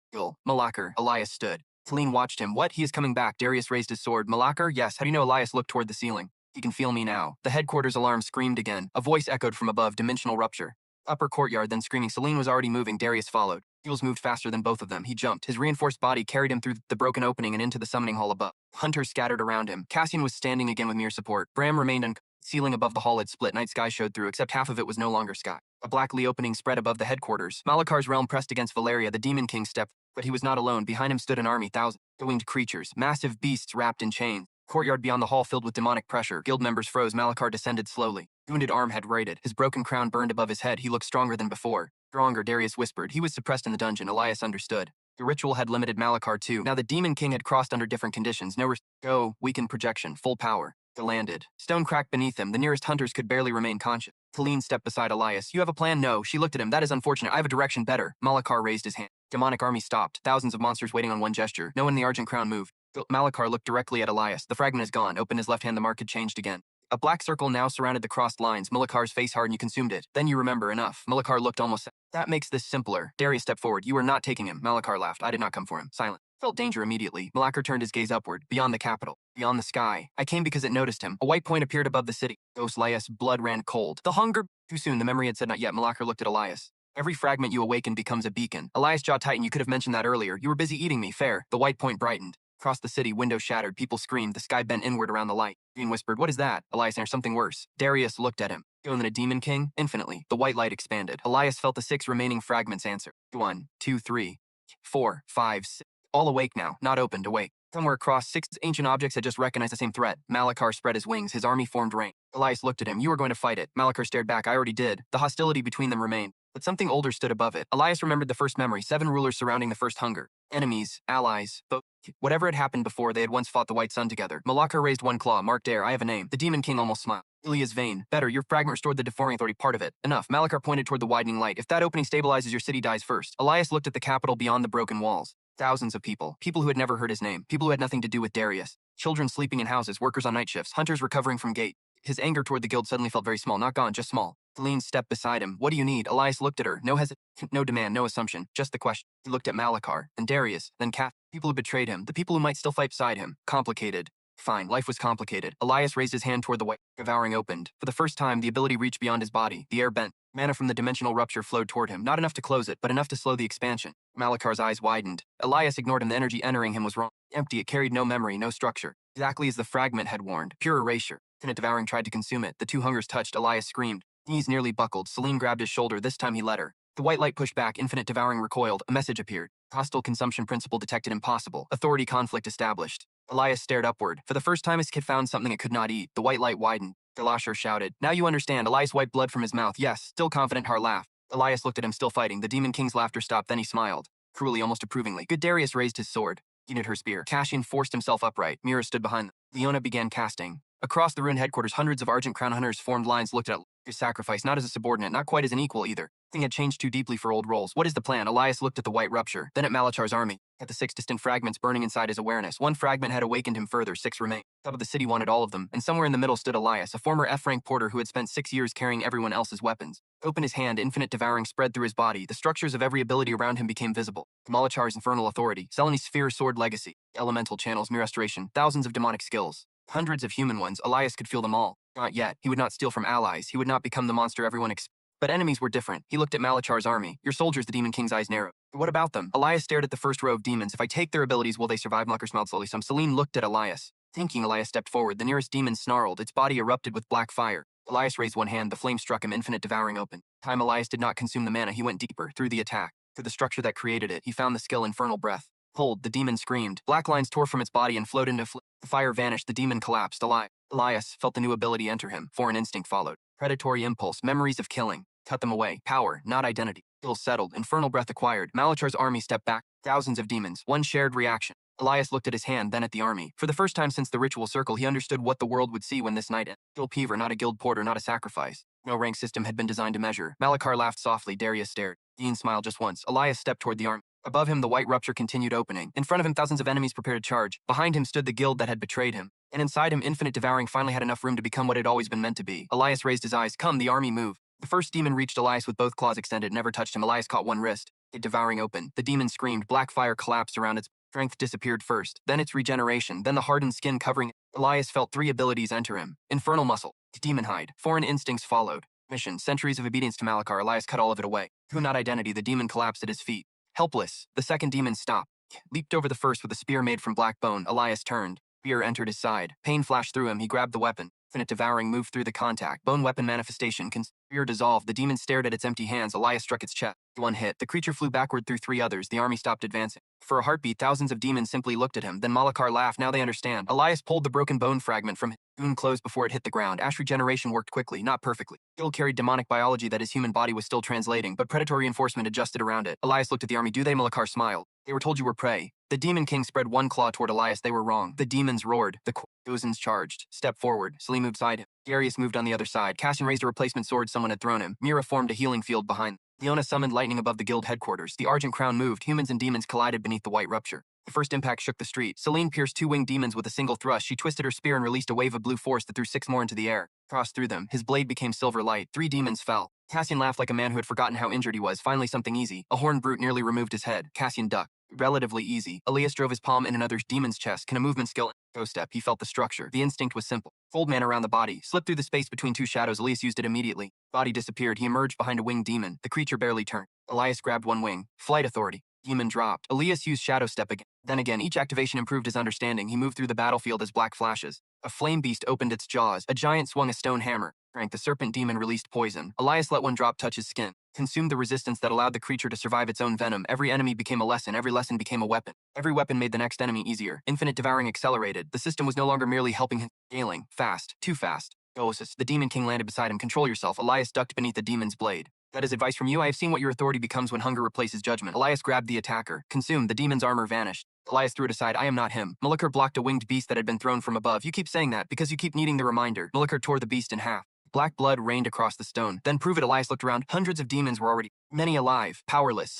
Speaker 1: Malakar. Elias stood. Celine watched him. What? He is coming back. Darius raised his sword. Malakar? Yes. How do you know? Elias looked toward the ceiling. He can feel me now. The headquarters alarm screamed again. A voice echoed from above. Dimensional rupture. Upper courtyard, then screaming. Celine was already moving. Darius followed. Heels moved faster than both of them. He jumped. His reinforced body carried him through the broken opening and into the summoning hall above. Hunters scattered around him. Cassian was standing again with mere support. Bram remained ceiling above the hall had split. Night sky showed through, except half of it was no longer sky. A blackly opening spread above the headquarters. Malakar's realm pressed against Valeria. The Demon King stepped, but he was not alone. Behind him stood an army, thousands of winged creatures, massive beasts wrapped in chains. Courtyard beyond the hall filled with demonic pressure. Guild members froze. Malakar descended slowly. Wounded arm had raided. His broken crown burned above his head. He looked stronger than before. Stronger, Darius whispered. He was suppressed in the dungeon. Elias understood. The ritual had limited Malakar too. Now the Demon King had crossed under different conditions. Go, weakened projection, full power. They landed. Stone cracked beneath him. The nearest hunters could barely remain conscious. Celine stepped beside Elias. You have a plan? No. She looked at him. That is unfortunate. I have a direction better. Malakar raised his hand. Demonic army stopped. Thousands of monsters waiting on one gesture. No one in the Argent Crown moved. Malakar looked directly at Elias. The fragment is gone. Opened his left hand. The mark had changed again. A black circle now surrounded the crossed lines. Malakar's face hardened. You consumed it. Then you remember. Enough. Malakar looked almost sad. That makes this simpler. Darius stepped forward. You are not taking him. Malakar laughed. I did not come for him. Silent. Felt danger immediately. Malakar turned his gaze upward, beyond the capital, beyond the sky. I came because it noticed him. A white point appeared above the city. Ghost Elias' blood ran cold. The hunger. Too soon. The memory had said not yet. Malakar looked at Elias. Every fragment you awaken becomes a beacon. Elias' jaw tightened. You could have mentioned that earlier. You were busy eating me. Fair. The white point brightened. Across the city, windows shattered. People screamed. The sky bent inward around the light. Green whispered, what is that? Elias answered, something worse. Darius looked at him. Going than a demon king? Infinitely. The white light expanded. Elias felt the 6 remaining fragments answer. 1, 2, 3, 4, 5, 6. All awake now, not opened, awake. Somewhere across 6 ancient objects had just recognized the same threat. Malakar spread his wings. His army formed rank. Elias looked at him. You are going to fight it. Malakar stared back. I already did. The hostility between them remained. But something older stood above it. Elias remembered the first memory. 7 rulers surrounding the first hunger. Enemies, allies, but whatever had happened before, they had once fought the White Sun together. Malakar raised one claw. Marked air. I have a name. The Demon King almost smiled. Ilia's Vane. Better. Your fragment restored the Devouring authority part of it. Enough. Malakar pointed toward the widening light. If that opening stabilizes, your city dies first. Elias looked at the capital beyond the broken walls. Thousands of people. People who had never heard his name. People who had nothing to do with Darius. Children sleeping in houses. Workers on night shifts. Hunters recovering from gate. His anger toward the guild suddenly felt very small. Not gone, just small. Celine stepped beside him. What do you need? Elias looked at her. No hesitation, no demand, no assumption. Just the question. He looked at Malakar, then Darius, then Kath. People who betrayed him. The people who might still fight beside him. Complicated. Fine, life was complicated. Elias raised his hand toward the white. Devouring opened. For the first time, the ability reached beyond his body. The air bent. Mana from the dimensional rupture flowed toward him. Not enough to close it, but enough to slow the expansion. Malakar's eyes widened. Elias ignored him. The energy entering him was wrong. Empty. It carried no memory, no structure. Exactly as the fragment had warned. Pure erasure. Infinite Devouring tried to consume it. The 2 hungers touched. Elias screamed. Knees nearly buckled. Celine grabbed his shoulder. This time he let her. The white light pushed back. Infinite Devouring recoiled. A message appeared. Hostile consumption principle detected. Impossible. Authority conflict established. Elias stared upward. For the first time his kid found something it could not eat. The white light widened. Galasher shouted. Now you understand. Elias wiped blood from his mouth. Yes, still confident. Har laughed. Elias looked at him, still fighting. The Demon King's laughter stopped, then he smiled. Cruelly, almost approvingly. Good. Darius raised his sword. Unit her spear. Cassian forced himself upright. Mira stood behind them. Leona began casting. Across the ruined headquarters, hundreds of Argent Crown hunters formed lines, looked at his sacrifice, not as a subordinate, not quite as an equal either. Thing had changed too deeply for old roles. What is the plan? Elias looked at the white rupture, then at Malachar's army, at the 6 distant fragments burning inside his awareness. One fragment had awakened him further, 6 remained. Top of the city wanted all of them, and somewhere in the middle stood Elias, a former F-rank porter who had spent 6 years carrying everyone else's weapons. Open his hand, infinite devouring spread through his body. The structures of every ability around him became visible. Malachar's infernal authority, Seleni's sphere sword legacy, elemental channels, mere restoration, thousands of demonic skills. Hundreds of human ones. Elias could feel them all. Not yet. He would not steal from allies. He would not become the monster everyone But enemies were different. He looked at Malachar's army. Your soldiers, the Demon King's eyes narrowed. What about them? Elias stared at the first row of demons. If I take their abilities, will they survive? Malachar smiled slowly. Selene looked at Elias. Thinking, Elias stepped forward. The nearest demon snarled. Its body erupted with black fire. Elias raised one hand. The flame struck him, infinite devouring open. Time Elias did not consume the mana. He went deeper, through the attack. Through the structure that created it, he found the skill infernal breath. Pulled, the demon screamed. Black lines tore from its body and flowed into the fire vanished, the demon collapsed. Elias felt the new ability enter him. Foreign instinct followed. Predatory impulse, memories of killing. Cut them away. Power, not identity. Skills settled. Infernal breath acquired. Malachar's army stepped back. Thousands of demons. One shared reaction. Elias looked at his hand, then at the army. For the first time since the ritual circle, he understood what the world would see when this night ended. Guild Peaver, not a guild porter, not a sacrifice. No rank system had been designed to measure. Malachar laughed softly. Darius stared. Dean smiled just once. Elias stepped toward the army. Above him, the white rupture continued opening. In front of him, thousands of enemies prepared to charge. Behind him stood the guild that had betrayed him. And inside him, infinite devouring finally had enough room to become what it had always been meant to be. Elias raised his eyes. Come, the army moved. The first demon reached Elias with both claws extended, never touched him. Elias caught one wrist. It devouring open. The demon screamed. Black fire collapsed around its strength disappeared first. Then its regeneration. Then the hardened skin covering it. Elias felt 3 abilities enter him. Infernal muscle. Demon hide. Foreign instincts followed. Mission. Centuries of obedience to Malachar. Elias cut all of it away. Who not identity. The demon collapsed at his feet. Helpless, the second demon stopped. Leaped over the first with a spear made from black bone. Elias turned. Spear entered his side. Pain flashed through him. He grabbed the weapon. Infinite devouring moved through the contact. Bone weapon manifestation. Spear dissolved. The demon stared at its empty hands. Elias struck its chest. One hit. The creature flew backward through 3 others. The army stopped advancing. For a heartbeat, thousands of demons simply looked at him. Then Malachar laughed. Now they understand. Elias pulled the broken bone fragment from his wound closed before it hit the ground. Ash regeneration worked quickly, not perfectly. Still carried demonic biology that his human body was still translating, but predatory reinforcement adjusted around it. Elias looked at the army. Do they? Malachar smiled. They were told you were prey. The Demon King spread one claw toward Elias. They were wrong. The demons roared. The Gozens charged. Step forward. Selim moved beside him. Darius moved on the other side. Cassian raised a replacement sword someone had thrown him. Mira formed a healing field behind. Leona summoned lightning above the guild headquarters. The Argent Crown moved. Humans and demons collided beneath the white rupture. The first impact shook the street. Selene pierced 2 winged demons with a single thrust. She twisted her spear and released a wave of blue force that threw 6 more into the air. Crossed through them. His blade became silver light. 3 demons fell. Cassian laughed like a man who had forgotten how injured he was. Finally something easy. A horned brute nearly removed his head. Cassian ducked. Relatively easy. Elias drove his palm in another demon's chest. Can a movement skill? Go step. He felt the structure. The instinct was simple. Fold man around the body. Slipped through the space between 2 shadows. Elias used it immediately. Body disappeared. He emerged behind a winged demon. The creature barely turned. Elias grabbed one wing. Flight authority. Demon dropped. Elias used shadow step again. Then again, each activation improved his understanding. He moved through the battlefield as black flashes. A flame beast opened its jaws. A giant swung a stone hammer. The serpent demon released poison. Elias let one drop touch his skin. Consumed the resistance that allowed the creature to survive its own venom. Every enemy became a lesson. Every lesson became a weapon. Every weapon made the next enemy easier. Infinite devouring accelerated. The system was no longer merely helping him. Scaling. Fast. Too fast. Oasis. The Demon King landed beside him. Control yourself. Elias ducked beneath the demon's blade. That is advice from you. I have seen what your authority becomes when hunger replaces judgment. Elias grabbed the attacker. Consumed. The demon's armor vanished. Elias threw it aside. I am not him. Malachar blocked a winged beast that had been thrown from above. You keep saying that because you keep needing the reminder. Malachar tore the beast in half. Black blood rained across the stone. Then prove it. Elias looked around. Hundreds of demons were already, many alive, powerless.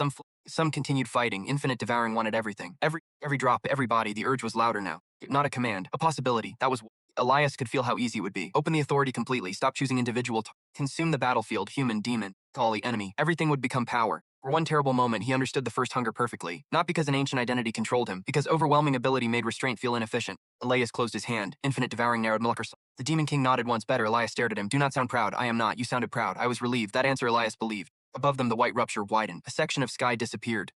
Speaker 1: Some continued fighting. Infinite devouring wanted everything. Every drop, every body. The urge was louder now. Not a command, a possibility. That was Elias could feel how easy it would be. Open the authority completely. Stop choosing individual. Consume the battlefield. Human, demon, Kali, enemy. Everything would become power. For one terrible moment, he understood the first hunger perfectly. Not because an ancient identity controlled him, because overwhelming ability made restraint feel inefficient. Elias closed his hand. Infinite devouring narrowed Malachar. The Demon King nodded once better. Elias stared at him. Do not sound proud. I am not. You sounded proud. I was relieved. That answer Elias believed. Above them, the white rupture widened. A section of sky disappeared.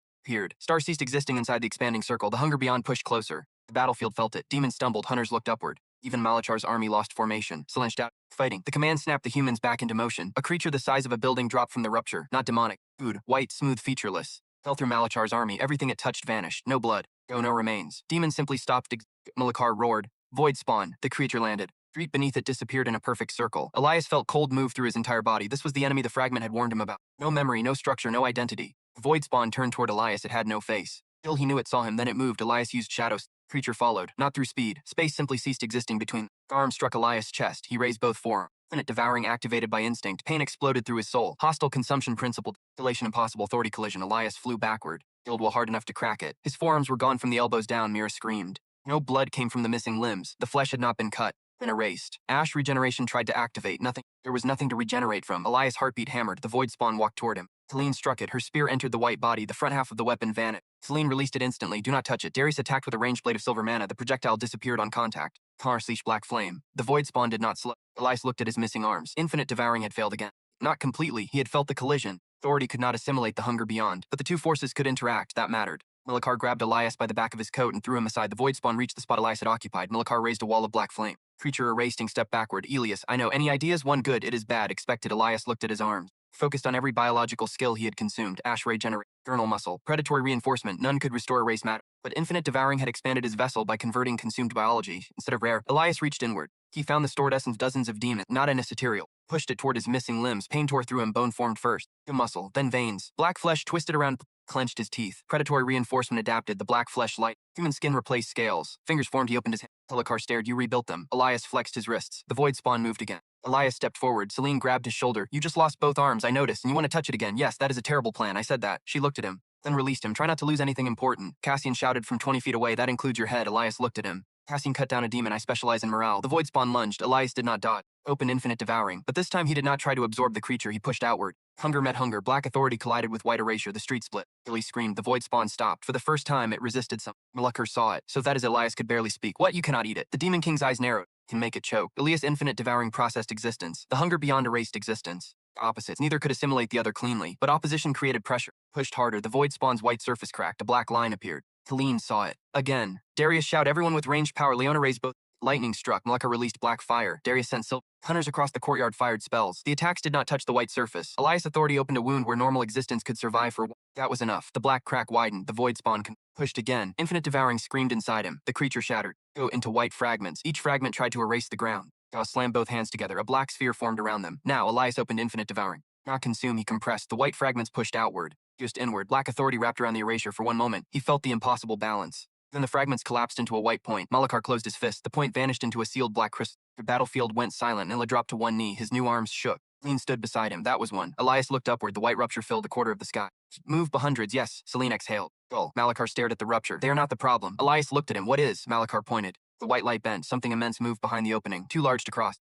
Speaker 1: Stars ceased existing inside the expanding circle. The hunger beyond pushed closer. The battlefield felt it. Demons stumbled. Hunters looked upward. Even Malachar's army lost formation. Slinched out. Fighting. The command snapped the humans back into motion. A creature the size of a building dropped from the rupture. Not demonic. Food. White, smooth, featureless. Fell through Malachar's army. Everything it touched vanished. No blood. No remains. Demons simply stopped Malakar roared. Void spawn. The creature landed. Street beneath it disappeared in a perfect circle. Elias felt cold move through his entire body. This was the enemy the fragment had warned him about. No memory, no structure, no identity. Void spawn turned toward Elias. It had no face. Still, he knew it saw him. Then it moved. Elias used shadows. Creature followed. Not through speed. Space simply ceased existing between. Arm struck Elias' chest. He raised both forearms. Infinite devouring activated by instinct. Pain exploded through his soul. Hostile consumption principle. Dilation impossible. Authority collision. Elias flew backward. Killed while hard enough to crack it. His forearms were gone from the elbows down. Mira screamed. No blood came from the missing limbs. The flesh had not been cut. Been erased. Ash regeneration tried to activate. Nothing. There was nothing to regenerate from. Elias' heartbeat hammered. The void spawn walked toward him. Celine struck it. Her spear entered the white body. The front half of the weapon vanished. Celine released it instantly. Do not touch it. Darius attacked with a ranged blade of silver mana. The projectile disappeared on contact. Slash black flame. The void spawn did not slow. Elias looked at his missing arms. Infinite devouring had failed again. Not completely. He had felt the collision. Authority could not assimilate the hunger beyond, but the two forces could interact. That mattered. Malakar grabbed Elias by the back of his coat and threw him aside. The void spawn reached the spot Elias had occupied. Malakar raised a wall of black flame. Creature erased and stepped backward. Elias, I know. Any ideas? One good. It is bad. Expected. Elias looked at his arms. Focused on every biological skill he had consumed. Ash ray generate. Journal muscle. Predatory reinforcement. None could restore erase matter. But infinite devouring had expanded his vessel by converting consumed biology. Instead of rare, Elias reached inward. He found the stored essence dozens of demons, not an esoterial. Pushed it toward his missing limbs. Pain tore through him. Bone formed first. The muscle, then veins. Black flesh twisted around. Clenched his teeth. Predatory reinforcement adapted. The black flesh light. Human skin replaced scales. Fingers formed. He opened his hand. Malakar stared. You rebuilt them. Elias flexed his wrists. The void spawn moved again. Elias stepped forward. Celine grabbed his shoulder. You just lost both arms, I noticed, and you want to touch it again. Yes, that is a terrible plan. I said that. She looked at him. Then released him. Try not to lose anything important. Cassian shouted from 20 feet away. That includes your head. Elias looked at him. Cassian cut down a demon. I specialize in morale. The void spawn lunged. Elias did not dodge. Open infinite devouring. But this time he did not try to absorb the creature. He pushed outward. Hunger met hunger. Black authority collided with white erasure. The street split. Billy screamed. The void spawn stopped. For the first time, it resisted some. Malakar saw it. So that is Elias could barely speak. What? You cannot eat it. The demon king's eyes narrowed. Can make it choke. Elias infinite devouring processed existence. The hunger beyond erased existence. Opposites. Neither could assimilate the other cleanly, but opposition created pressure. Pushed harder. The void spawn's white surface cracked. A black line appeared. Colleen saw it. Again. Darius shouted. Everyone with ranged power. Leona raised both. Lightning struck. Malakar released black fire. Darius sent silk. Hunters across the courtyard fired spells. The attacks did not touch the white surface. Elias' authority opened a wound where normal existence could survive for. That was enough. The black crack widened. The void spawn pushed again. Infinite devouring screamed inside him. The creature shattered. Go into white fragments. Each fragment tried to erase the ground. Slammed both hands together. A black sphere formed around them. Now, Elias opened infinite devouring. Not consume, he compressed. The white fragments pushed outward. Just inward. Black authority wrapped around the erasure for one moment. He felt the impossible balance. Then the fragments collapsed into a white point. Malakar closed his fist. The point vanished into a sealed black crystal. The battlefield went silent. Nilla dropped to one knee. His new arms shook. Celine stood beside him. That was one. Elias looked upward. The white rupture filled a quarter of the sky. Move by hundreds, yes. Celine exhaled. Gull. Malakar stared at the rupture. They are not the problem. Elias looked at him. What is? Malakar pointed. The white light bent. Something immense moved behind the opening. Too large to cross.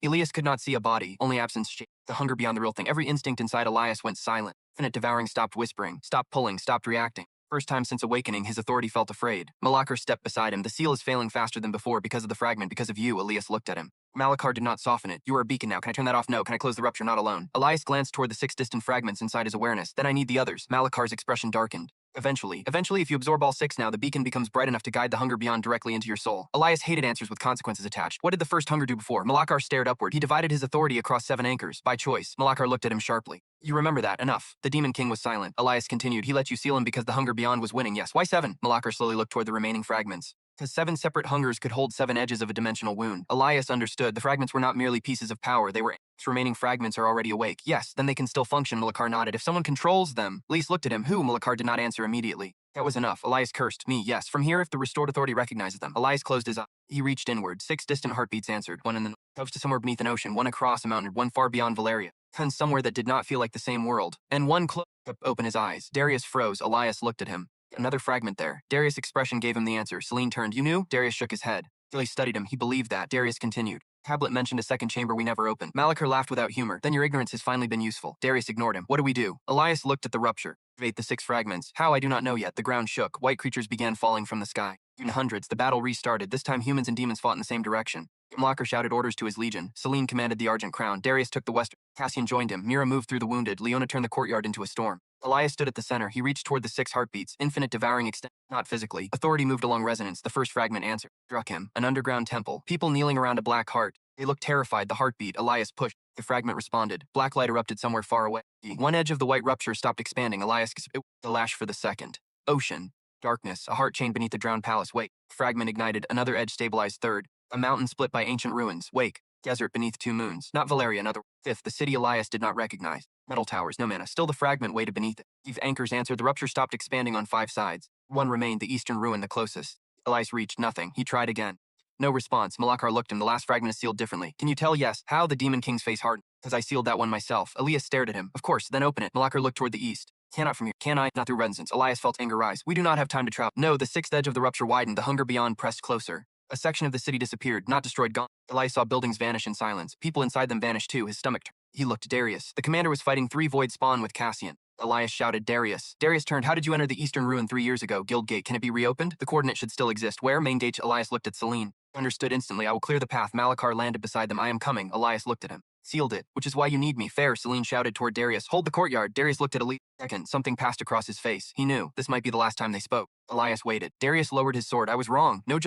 Speaker 1: Elias could not see a body. Only absence shaped. The hunger beyond the real thing. Every instinct inside Elias went silent. Infinite devouring stopped whispering. Stopped pulling. Stopped reacting. First time since awakening, his authority felt afraid. Malakar stepped beside him. The seal is failing faster than before because of the fragment, because of you. Elias looked at him. Malakar did not soften it. You are a beacon now. Can I turn that off? No. Can I close the rupture? Not alone. Elias glanced toward the 6 distant fragments inside his awareness. Then I need the others. Malakar's expression darkened. Eventually, if you absorb all 6 now, the beacon becomes bright enough to guide the hunger beyond directly into your soul. Elias hated answers with consequences attached. What did the first hunger do before? Malakar stared upward. He divided his authority across 7 anchors. By choice. Malakar looked at him sharply. You remember that. Enough. The demon king was silent. Elias continued. He let you seal him because the hunger beyond was winning. Yes. Why 7? Malakar slowly looked toward the remaining fragments. Because 7 separate hungers could hold 7 edges of a dimensional wound. Elias understood. The fragments were not merely pieces of power. They were. Remaining fragments are already awake. Yes, then they can still function. Malakar nodded. If someone controls them. Elias looked at him. Who? Malakar did not answer immediately. That was enough. Elias cursed. Me, yes. From here, if the restored authority recognizes them. Elias closed his eyes. He reached inward. 6 distant heartbeats answered. One in the north to somewhere beneath an ocean. One across a mountain. One far beyond Valeria. One somewhere that did not feel like the same world. And one close. Open his eyes. Darius froze. Elias looked at him. Another fragment there. Darius' expression gave him the answer. Celine turned. You knew? Darius shook his head. Billy studied him. He believed that. Darius continued. Tablet mentioned a second chamber we never opened. Malakar laughed without humor. Then your ignorance has finally been useful. Darius ignored him. What do we do? Elias looked at the rupture. Activate the 6 fragments. How, I do not know yet. The ground shook. White creatures began falling from the sky. In hundreds, the battle restarted. This time humans and demons fought in the same direction. Malakar shouted orders to his legion. Celine commanded the Argent Crown. Darius took the western. Cassian joined him. Mira moved through the wounded. Leona turned the courtyard into a storm. Elias stood at the center. He reached toward the 6 heartbeats. Infinite devouring extend. Not physically. Authority moved along resonance. The first fragment answered. Struck him. An underground temple. People kneeling around a black heart. They looked terrified. The heartbeat. Elias pushed. The fragment responded. Black light erupted somewhere far away. One edge of the white rupture stopped expanding. Elias. The lash for the second. Ocean. Darkness, a heart chained beneath the drowned palace. Wake. Fragment ignited, another edge stabilized. Third. A mountain split by ancient ruins. Wake. Desert beneath two moons. Not Valeria, another. Fifth, the city Elias did not recognize. Metal towers, no mana. Still the fragment waited beneath it. Eve anchors answered. The rupture stopped expanding on 5 sides. One remained, the eastern ruin, the closest. Elias reached nothing. He tried again. No response. Malakar looked him. The last fragment is sealed differently. Can you tell? Yes. How? The Demon King's face hardened. Because I sealed that one myself. Elias stared at him. Of course, then open it. Malakar looked toward the east. Cannot from here. Can I? Not through resonance. Elias felt anger rise. We do not have time to travel. No, the sixth edge of the rupture widened. The hunger beyond pressed closer. A section of the city disappeared, not destroyed, gone. Elias saw buildings vanish in silence. People inside them vanished too. His stomach turned. He looked to Darius. The commander was fighting 3 void spawn with Cassian. Elias shouted, Darius. Darius turned. How did you enter the eastern ruin 3 years ago? Guild gate. Can it be reopened? The coordinate should still exist. Where? Main gate. Elias looked at Celine. Understood instantly. I will clear the path. Malakar landed beside them. I am coming. Elias looked at him. Sealed it, which is why you need me. Fair, Celine shouted toward Darius. Hold the courtyard. Darius looked at Elias. Second, something passed across his face. He knew. This might be the last time they spoke. Elias waited. Darius lowered his sword. I was wrong. No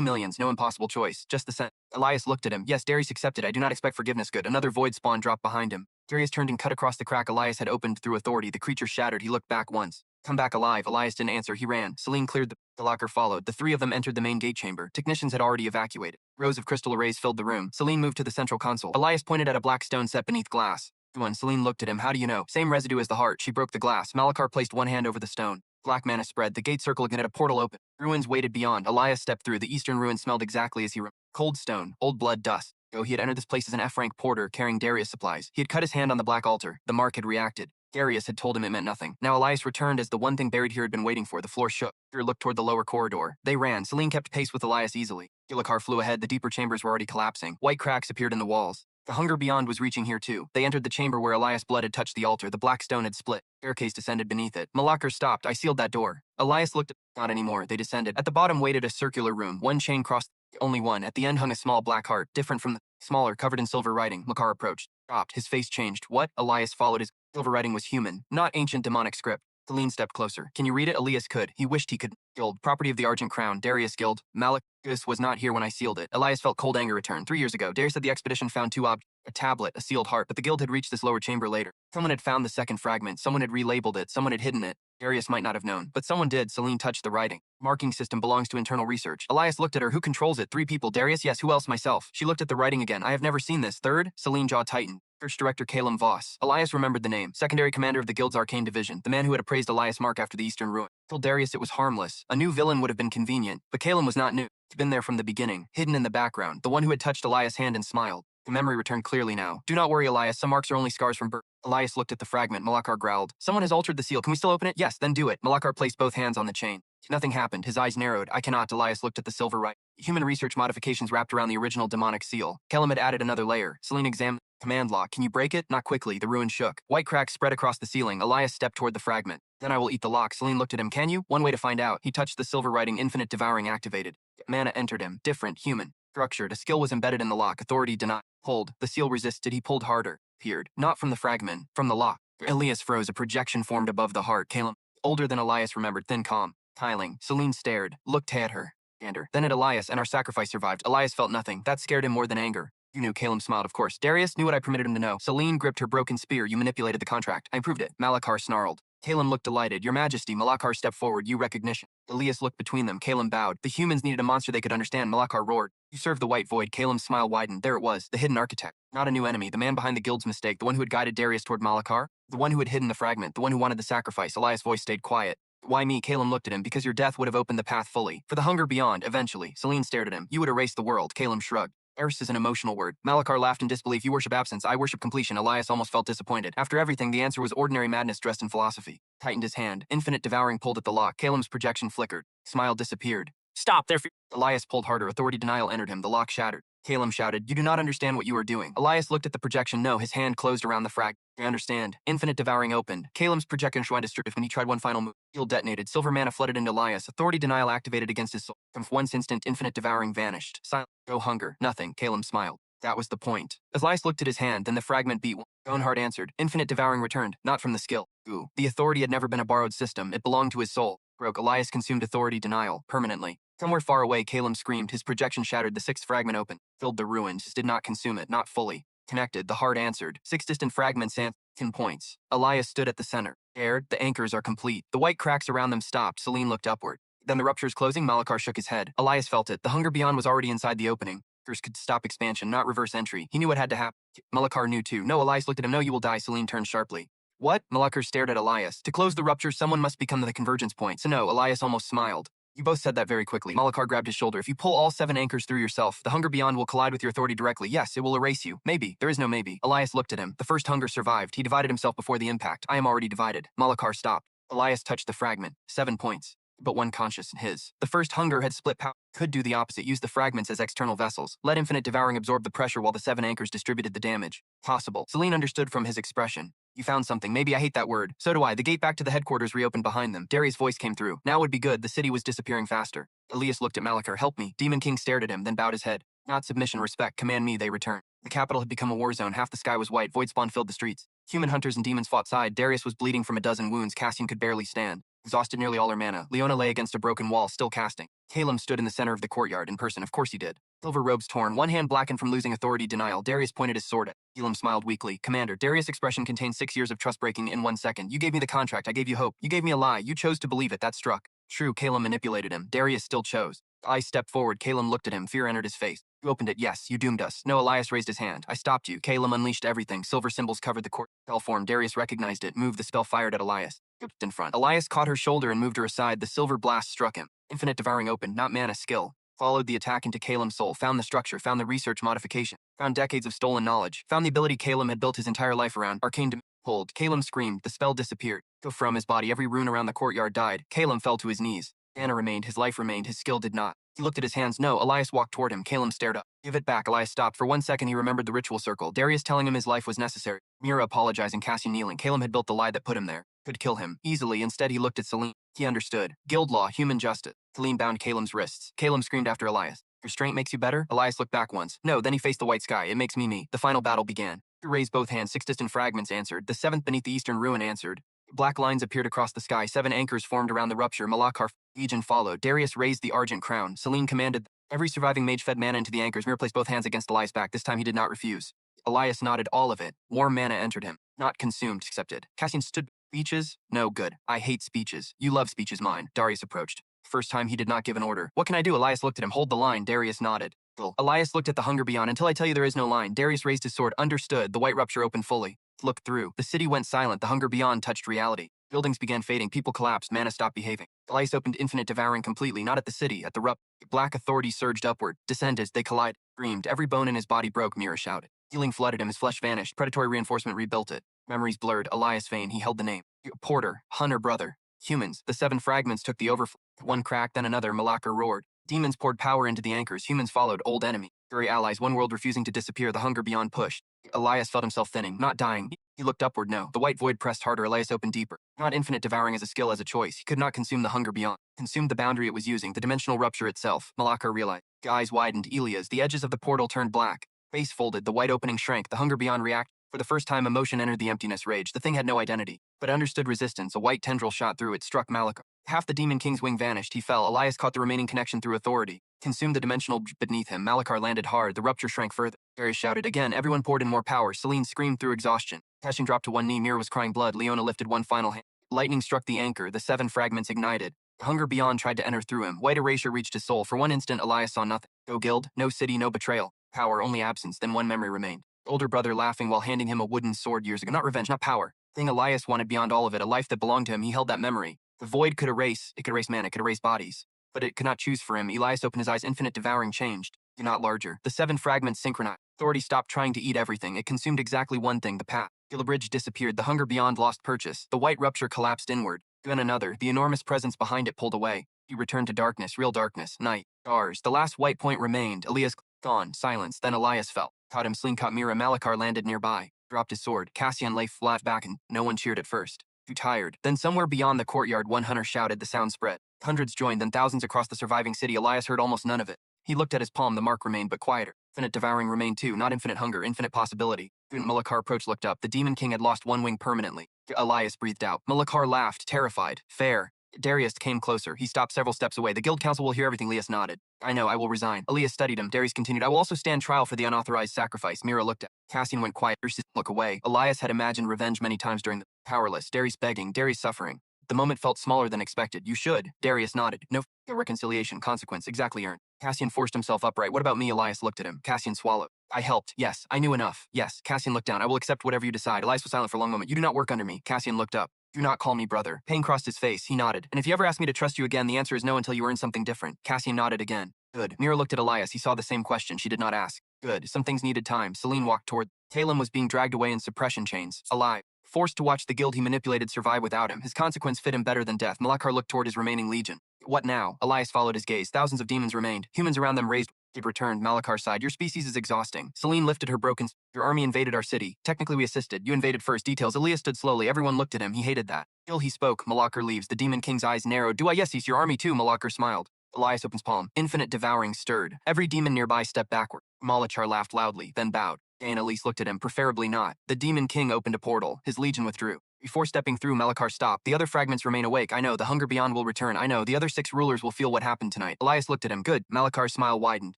Speaker 1: millions, no impossible choice. Just the cent. Elias looked at him. Yes, Darius accepted. I do not expect forgiveness. Good. Another void spawn dropped behind him. Darius turned and cut across the crack Elias had opened through authority. The creature shattered. He looked back once. Come back alive. Elias didn't answer. He ran. Celine cleared the locker followed. The 3 of them entered the main gate chamber. Technicians had already evacuated. Rows of crystal arrays filled the room. Celine moved to the central console. Elias pointed at a black stone set beneath glass. When Celine looked at him, how do you know? Same residue as the heart. She broke the glass. Malakar placed one hand over the stone. Black mana spread. The gate circle again at a portal open. Ruins waited beyond. Elias stepped through. The eastern ruin smelled exactly as he remembered. Cold stone. Old blood dust. He had entered this place as an F-rank porter carrying Darius supplies. He had cut his hand on the black altar. The mark had reacted. Darius had told him it meant nothing. Now Elias returned as the one thing buried here had been waiting for. The floor shook. He looked toward the lower corridor. They ran. Celine kept pace with Elias easily. Gilakar flew ahead. The deeper chambers were already collapsing. White cracks appeared in the walls. The hunger beyond was reaching here too. They entered the chamber where Elias' blood had touched the altar. The black stone had split. Staircase descended beneath it. Malakar stopped. I sealed that door. Elias looked at... Not anymore. They descended. At the bottom waited a circular room. One chain crossed... Only one. At the end hung a small black heart, different from the... Smaller, covered in silver writing. Makar approached. Stopped. His face changed. What? Elias followed his... Silver writing was human, not ancient demonic script. Celine stepped closer. Can you read it? Elias could. He wished he could. Guild. Property of the Argent Crown. Darius Guild. Malachus was not here when I sealed it. Elias felt cold anger return. 3 years ago, Darius said the expedition found 2 objects. A tablet, a sealed heart, but the guild had reached this lower chamber later. Someone had found the second fragment. Someone had relabeled it. Someone had hidden it. Darius might not have known, but someone did. Celine touched the writing. Marking system belongs to internal research. Elias looked at her. Who controls it? 3 people. Darius? Yes. Who else? Myself. She looked at the writing again. I have never seen this. Third? Celine jaw tightened. Research Director Calum Voss. Elias remembered the name. Secondary commander of the guild's arcane division. The man who had appraised Elias' mark after the eastern ruin. Told Darius it was harmless. A new villain would have been convenient. But Calum was not new. He'd been there from the beginning. Hidden in the background. The one who had touched Elias' hand and smiled. The memory returned clearly now. Do not worry, Elias. Some marks are only scars from birth. Elias looked at the fragment. Malakar growled. Someone has altered the seal. Can we still open it? Yes, then do it. Malakar placed both hands on the chain. Nothing happened. His eyes narrowed. I cannot. Elias looked at the silver right. Human research modifications wrapped around the original demonic seal. Kellum had added another layer. Celine examined. Command lock. Can you break it? Not quickly. The ruin shook. White cracks spread across the ceiling. Elias stepped toward the fragment. Then I will eat the lock. Celine looked at him. Can you? One way to find out. He touched the silver writing. Infinite Devouring activated. Mana entered him. Different. Human. Structured. A skill was embedded in the lock. Authority denied. Hold. The seal resisted. He pulled harder. Peered. Not from the fragment. From the lock. Elias froze. A projection formed above the heart. Calum. Older than Elias remembered. Thin, calm. Tiling. Celine stared. Looked at her. Then at Elias, and our sacrifice survived. Elias felt nothing. That scared him more than anger. You knew. Calum smiled, of course. Darius knew what I permitted him to know. Celine gripped her broken spear. You manipulated the contract. I proved it. Malakar snarled. Calum looked delighted. Your Majesty. Malakar stepped forward. You recognition. Elias looked between them. Calum bowed. The humans needed a monster they could understand. Malakar roared. You served the white void. Calum's smile widened. There it was. The hidden architect. Not a new enemy. The man behind the guild's mistake. The one who had guided Darius toward Malakar. The one who had hidden the fragment. The one who wanted the sacrifice. Elias' voice stayed quiet. Why me? Calum looked at him. Because your death would have opened the path fully. For the hunger beyond, eventually. Celine stared at him. You would erase the world. Calum shrugged. Erse is an emotional word. Malakar laughed in disbelief. You worship absence. I worship completion. Elias almost felt disappointed. After everything, the answer was ordinary madness dressed in philosophy. Tightened his hand. Infinite Devouring pulled at the lock. Calum's projection flickered. Smile disappeared. Stop there. Elias pulled harder. Authority denial entered him. The lock shattered. Calum shouted. You do not understand what you are doing. Elias looked at the projection. No, his hand closed around the frag. I understand. Infinite Devouring opened. Calum's projection was destructive when he tried one final move. Shield detonated. Silver mana flooded into Elias. Authority denial activated against his soul. From one instant, Infinite Devouring vanished. Silent. No hunger. Nothing. Calum smiled. That was the point. As Elias looked at his hand, then the fragment beat. Ownheart answered. Infinite Devouring returned. Not from the skill. Ooh. The authority had never been a borrowed system. It belonged to his soul. Broke. Elias consumed authority denial. Permanently. Somewhere far away, Calum screamed. His projection shattered. The 6th fragment opened. Filled the ruins. Did not consume it. Not fully. Connected. The heart answered. 6 distant fragments and 10 points. Elias stood at the center. Aired, the anchors are complete. The white cracks around them stopped. Celine looked upward. Then the ruptures closing. Malachar shook his head. Elias felt it. The hunger beyond was already inside the opening. Anchors could stop expansion, not reverse entry. He knew what had to happen. Malachar knew too. No, Elias looked at him. No, you will die. Celine turned sharply. What? Malachar stared at Elias. To close the rupture, someone must become the convergence point. So no, Elias almost smiled. You both said that very quickly. Malachar grabbed his shoulder. If you pull all 7 anchors through yourself, the hunger beyond will collide with your authority directly. Yes, it will erase you. Maybe. There is no maybe. Elias looked at him. The first hunger survived. He divided himself before the impact. I am already divided. Malachar stopped. Elias touched the fragment. 7 points. But one conscious, his. The first hunger had split power. Could do the opposite. Use the fragments as external vessels. Let infinite devouring absorb the pressure while the 7 anchors distributed the damage. Possible. Celine understood from his expression. You found something. Maybe I hate that word. So do I. The gate back to the headquarters reopened behind them. Darius' voice came through. Now would be good. The city was disappearing faster. Elias looked at Malachar. Help me. Demon King stared at him, then bowed his head. Not submission, respect. Command me, they returned. The capital had become a war zone. Half the sky was white. Void spawn filled the streets. Human hunters and demons fought side. Darius was bleeding from a dozen wounds. Cassian could barely stand. Exhausted nearly all her mana, Leona lay against a broken wall, still casting. Calum stood in the center of the courtyard in person. Of course he did. Silver robes torn, one hand blackened from losing authority denial. Darius pointed his sword at Calum smiled weakly. Commander, Darius' expression contained 6 years of trust breaking in 1 second. You gave me the contract. I gave you hope. You gave me a lie. You chose to believe it. That struck. True, Calum manipulated him. Darius still chose. I stepped forward. Calum looked at him. Fear entered his face. You opened it. Yes, you doomed us. No, Elias raised his hand. I stopped you. Calum unleashed everything. Silver symbols covered the court. Spell form. Darius recognized it. Moved the spell fired at Elias. In front. Elias caught her shoulder and moved her aside. The silver blast struck him. Infinite devouring opened, not mana, skill. Followed the attack into Calum's soul, found the structure, found the research modification, found decades of stolen knowledge, found the ability Calum had built his entire life around. Arcane pulled. Calum screamed. The spell disappeared. Go from his body. Every rune around the courtyard died. Calum fell to his knees. Mana remained. His life remained. His skill did not. He looked at his hands. No, Elias walked toward him. Calum stared up. Give it back. Elias stopped. For 1 second, he remembered the ritual circle. Darius telling him his life was necessary. Mira apologizing. Cassian kneeling. Calum had built the lie that put him there. Could kill him. Easily. Instead, he looked at Celine. He understood. Guild law. Human justice. Celine bound Calum's wrists. Calum screamed after Elias. Your strength makes you better? Elias looked back once. No, then he faced the white sky. It makes me me. The final battle began. He raised both hands. 6 distant fragments answered. The 7th beneath the eastern ruin answered. Black lines appeared across the sky. 7 anchors formed around the rupture. Malachar Legion followed. Darius raised the argent crown. Celine commanded. Every surviving mage fed mana into the anchors. Mir placed both hands against Elias' back. This time he did not refuse. Elias nodded. All of it. Warm mana entered him. Not consumed. Accepted. Cassian stood. Speeches? No good. I hate speeches. You love speeches, mine. Darius approached. First time he did not give an order. What can I do? Elias looked at him. Hold the line. Darius nodded. Elias looked at the hunger beyond. Until I tell you there is no line. Darius raised his sword. Understood. The white rupture opened fully. Looked through. The city went silent. The hunger beyond touched reality. Buildings began fading. People collapsed. Mana stopped behaving. Elias opened infinite devouring completely. Not at the city. At the rup. Black authority surged upward. Descended. They collided. Screamed. Every bone in his body broke. Mira shouted. Healing flooded him. His flesh vanished. Predatory reinforcement rebuilt it. Memories blurred. Elias Vane. He held the name. Porter. Hunter brother. Humans. The 7 fragments took the overflow. One crack, then another. Malachar roared. Demons poured power into the anchors. Humans followed. Old enemy. Fury allies. One world refusing to disappear. The hunger beyond pushed. Elias felt himself thinning. Not dying. He looked upward. No. The white void pressed harder. Elias opened deeper. Not infinite devouring as a skill, as a choice. He could not consume the hunger beyond. Consumed the boundary it was using. The dimensional rupture itself. Malachar realized. Eyes widened. Elias. The edges of the portal turned black. Face folded. The white opening shrank. The hunger beyond reacted. For the first time, emotion entered the emptiness. Rage. The thing had no identity, but understood resistance. A white tendril shot through it. Struck Malachar. Half the Demon King's wing vanished. He fell. Elias caught the remaining connection through authority. Consumed the dimensional beneath him. Malachar landed hard. The rupture shrank further. Darius shouted again. Everyone poured in more power. Celine screamed through exhaustion. Cassian dropped to one knee. Mira was crying blood. Leona lifted one final hand. Lightning struck the anchor. The 7 fragments ignited. The hunger beyond tried to enter through him. White erasure reached his soul. For 1 instant, Elias saw nothing. No guild, no city, no betrayal. Power, only absence. Then one memory remained. Older brother laughing while handing him a wooden sword years ago. Not revenge, not power. Thing Elias wanted beyond all of it, a life that belonged to him. He held that memory. The void could erase. It could erase mana. It could erase bodies. But it could not choose for him. Elias opened his eyes. Infinite devouring changed. Not larger. The 7 fragments synchronized. Authority stopped trying to eat everything. It consumed exactly one thing, the path. The bridge disappeared. The hunger beyond lost purchase. The white rupture collapsed inward. Then another. The enormous presence behind it pulled away. He returned to darkness. Real darkness. Night. Stars. The last white point remained. Elias gone. Silence. Then Elias fell. Caught him. Celine caught Mira. Malachar landed nearby. Dropped his sword. Cassian lay flat back and no one cheered at first. Too tired. Then somewhere beyond the courtyard, one hunter shouted. The sound spread. Hundreds joined, then thousands across the surviving city. Elias heard almost none of it. He looked at his palm. The mark remained, but quieter. Infinite devouring remained too. Not infinite hunger, infinite possibility. When Malachar approached, looked up. The Demon King had lost one wing permanently. Elias breathed out. Malachar laughed, terrified. Fair. Darius came closer. He stopped several steps away. The guild council will hear everything. Elias nodded. I know, I will resign. Elias studied him. Darius continued. I will also stand trial for the unauthorized sacrifice. Mira looked at. Cassian went quiet. Darius didn't look away. Elias had imagined revenge many times during the powerless. Darius begging. Darius suffering. The moment felt smaller than expected. You should. Darius nodded. No reconciliation. Consequence. Exactly earned. Cassian forced himself upright. What about me? Elias looked at him. Cassian swallowed. I helped. Yes, I knew enough. Yes. Cassian looked down. I will accept whatever you decide. Elias was silent for a long moment. You do not work under me. Cassian looked up. Do not call me brother. Pain crossed his face. He nodded. And if you ever ask me to trust you again, the answer is no until you earn something different. Cassian nodded again. Good. Mira looked at Elias. He saw the same question. She did not ask. Good. Some things needed time. Celine walked toward. Talon was being dragged away in suppression chains. Alive. Forced to watch the guild he manipulated survive without him. His consequence fit him better than death. Malakar looked toward his remaining legion. What now? Elias followed his gaze. Thousands of demons remained. Humans around them raised. He returned. Malakar sighed. Your species is exhausting. Celine lifted her broken. Your army invaded our city. Technically we assisted. You invaded first. Details. Elias stood slowly. Everyone looked at him. He hated that. Till he spoke. Malakar leaves. The demon king's eyes narrowed. Do I? Yes, he's your army too. Malakar smiled. Elias opens palm. Infinite devouring stirred. Every demon nearby stepped backward. Malachar laughed loudly, then bowed. And Elise looked at him. Preferably not. The demon king opened a portal. His legion withdrew. Before stepping through, Malachar stopped. The other fragments remain awake. I know. The hunger beyond will return. I know. The other 6 rulers will feel what happened tonight. Elias looked at him. Good. Malakar's smile widened.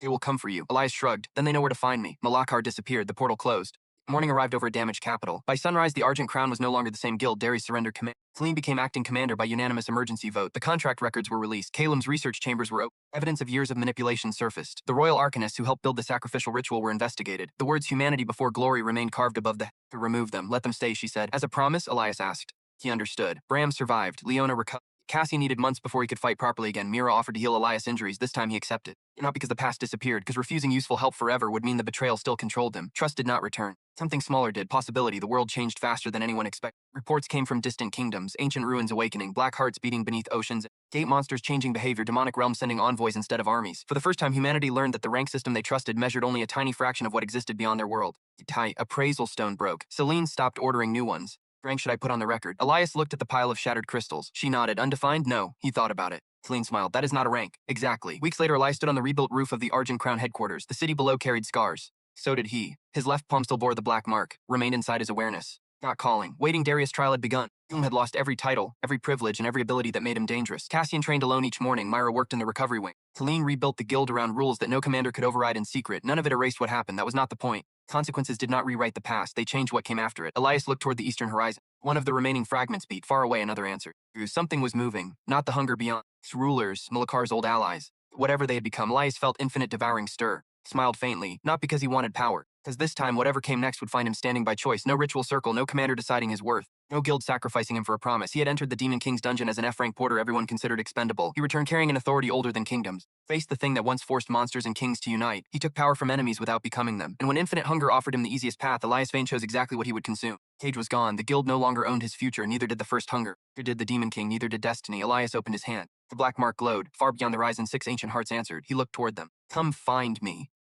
Speaker 1: They will come for you. Elias shrugged. Then they know where to find me. Malachar disappeared. The portal closed. Morning arrived over a damaged capital. By sunrise, the Argent Crown was no longer the same guild. Darius surrendered command. Celine became acting commander by unanimous emergency vote. The contract records were released. Kalem's research chambers were open. Evidence of years of manipulation surfaced. The royal arcanists who helped build the sacrificial ritual were investigated. The words humanity before glory remained carved above the. To remove them. Let them stay, she said. As a promise, Elias asked. He understood. Bram survived. Leona recovered. Cassie needed months before he could fight properly again. Mira offered to heal Elias' injuries. This time he accepted. Not because the past disappeared, because refusing useful help forever would mean the betrayal still controlled him. Trust did not return. Something smaller did. Possibility. The world changed faster than anyone expected. Reports came from distant kingdoms, ancient ruins awakening, black hearts beating beneath oceans, gate monsters changing behavior, demonic realms sending envoys instead of armies. For the first time, humanity learned that the rank system they trusted measured only a tiny fraction of what existed beyond their world. Appraisal stone broke. Celine stopped ordering new ones. Rank should I put on the record? Elias looked at the pile of shattered crystals. She nodded. Undefined? No. He thought about it. Celine smiled. That is not a rank. Exactly. Weeks later, Elias stood on the rebuilt roof of the Argent Crown headquarters. The city below carried scars. So did he. His left palm still bore the black mark. Remained inside his awareness. Not calling. Waiting. Darius' trial had begun. Hume had lost every title, every privilege, and every ability that made him dangerous. Cassian trained alone each morning. Myra worked in the recovery wing. Celine rebuilt the guild around rules that no commander could override in secret. None of it erased what happened. That was not the point. Consequences did not rewrite the past. They changed what came after it. Elias looked toward the eastern horizon. One of the remaining fragments beat. Far away, another answered. Something was moving. Not the hunger beyond. Rulers, Malakar's old allies. Whatever they had become, Elias felt infinite devouring stir. Smiled faintly, not because he wanted power. Because this time, whatever came next would find him standing by choice. No ritual circle, no commander deciding his worth. No guild sacrificing him for a promise. He had entered the Demon King's dungeon as an F-rank porter everyone considered expendable. He returned carrying an authority older than kingdoms. Faced the thing that once forced monsters and kings to unite. He took power from enemies without becoming them. And when infinite hunger offered him the easiest path, Elias Vane chose exactly what he would consume. Cage was gone. The guild no longer owned his future, neither did the first hunger. Neither did the Demon King, neither did destiny. Elias opened his hand. The black mark glowed. Far beyond the horizon, 6 ancient hearts answered. He looked toward them. Come find me.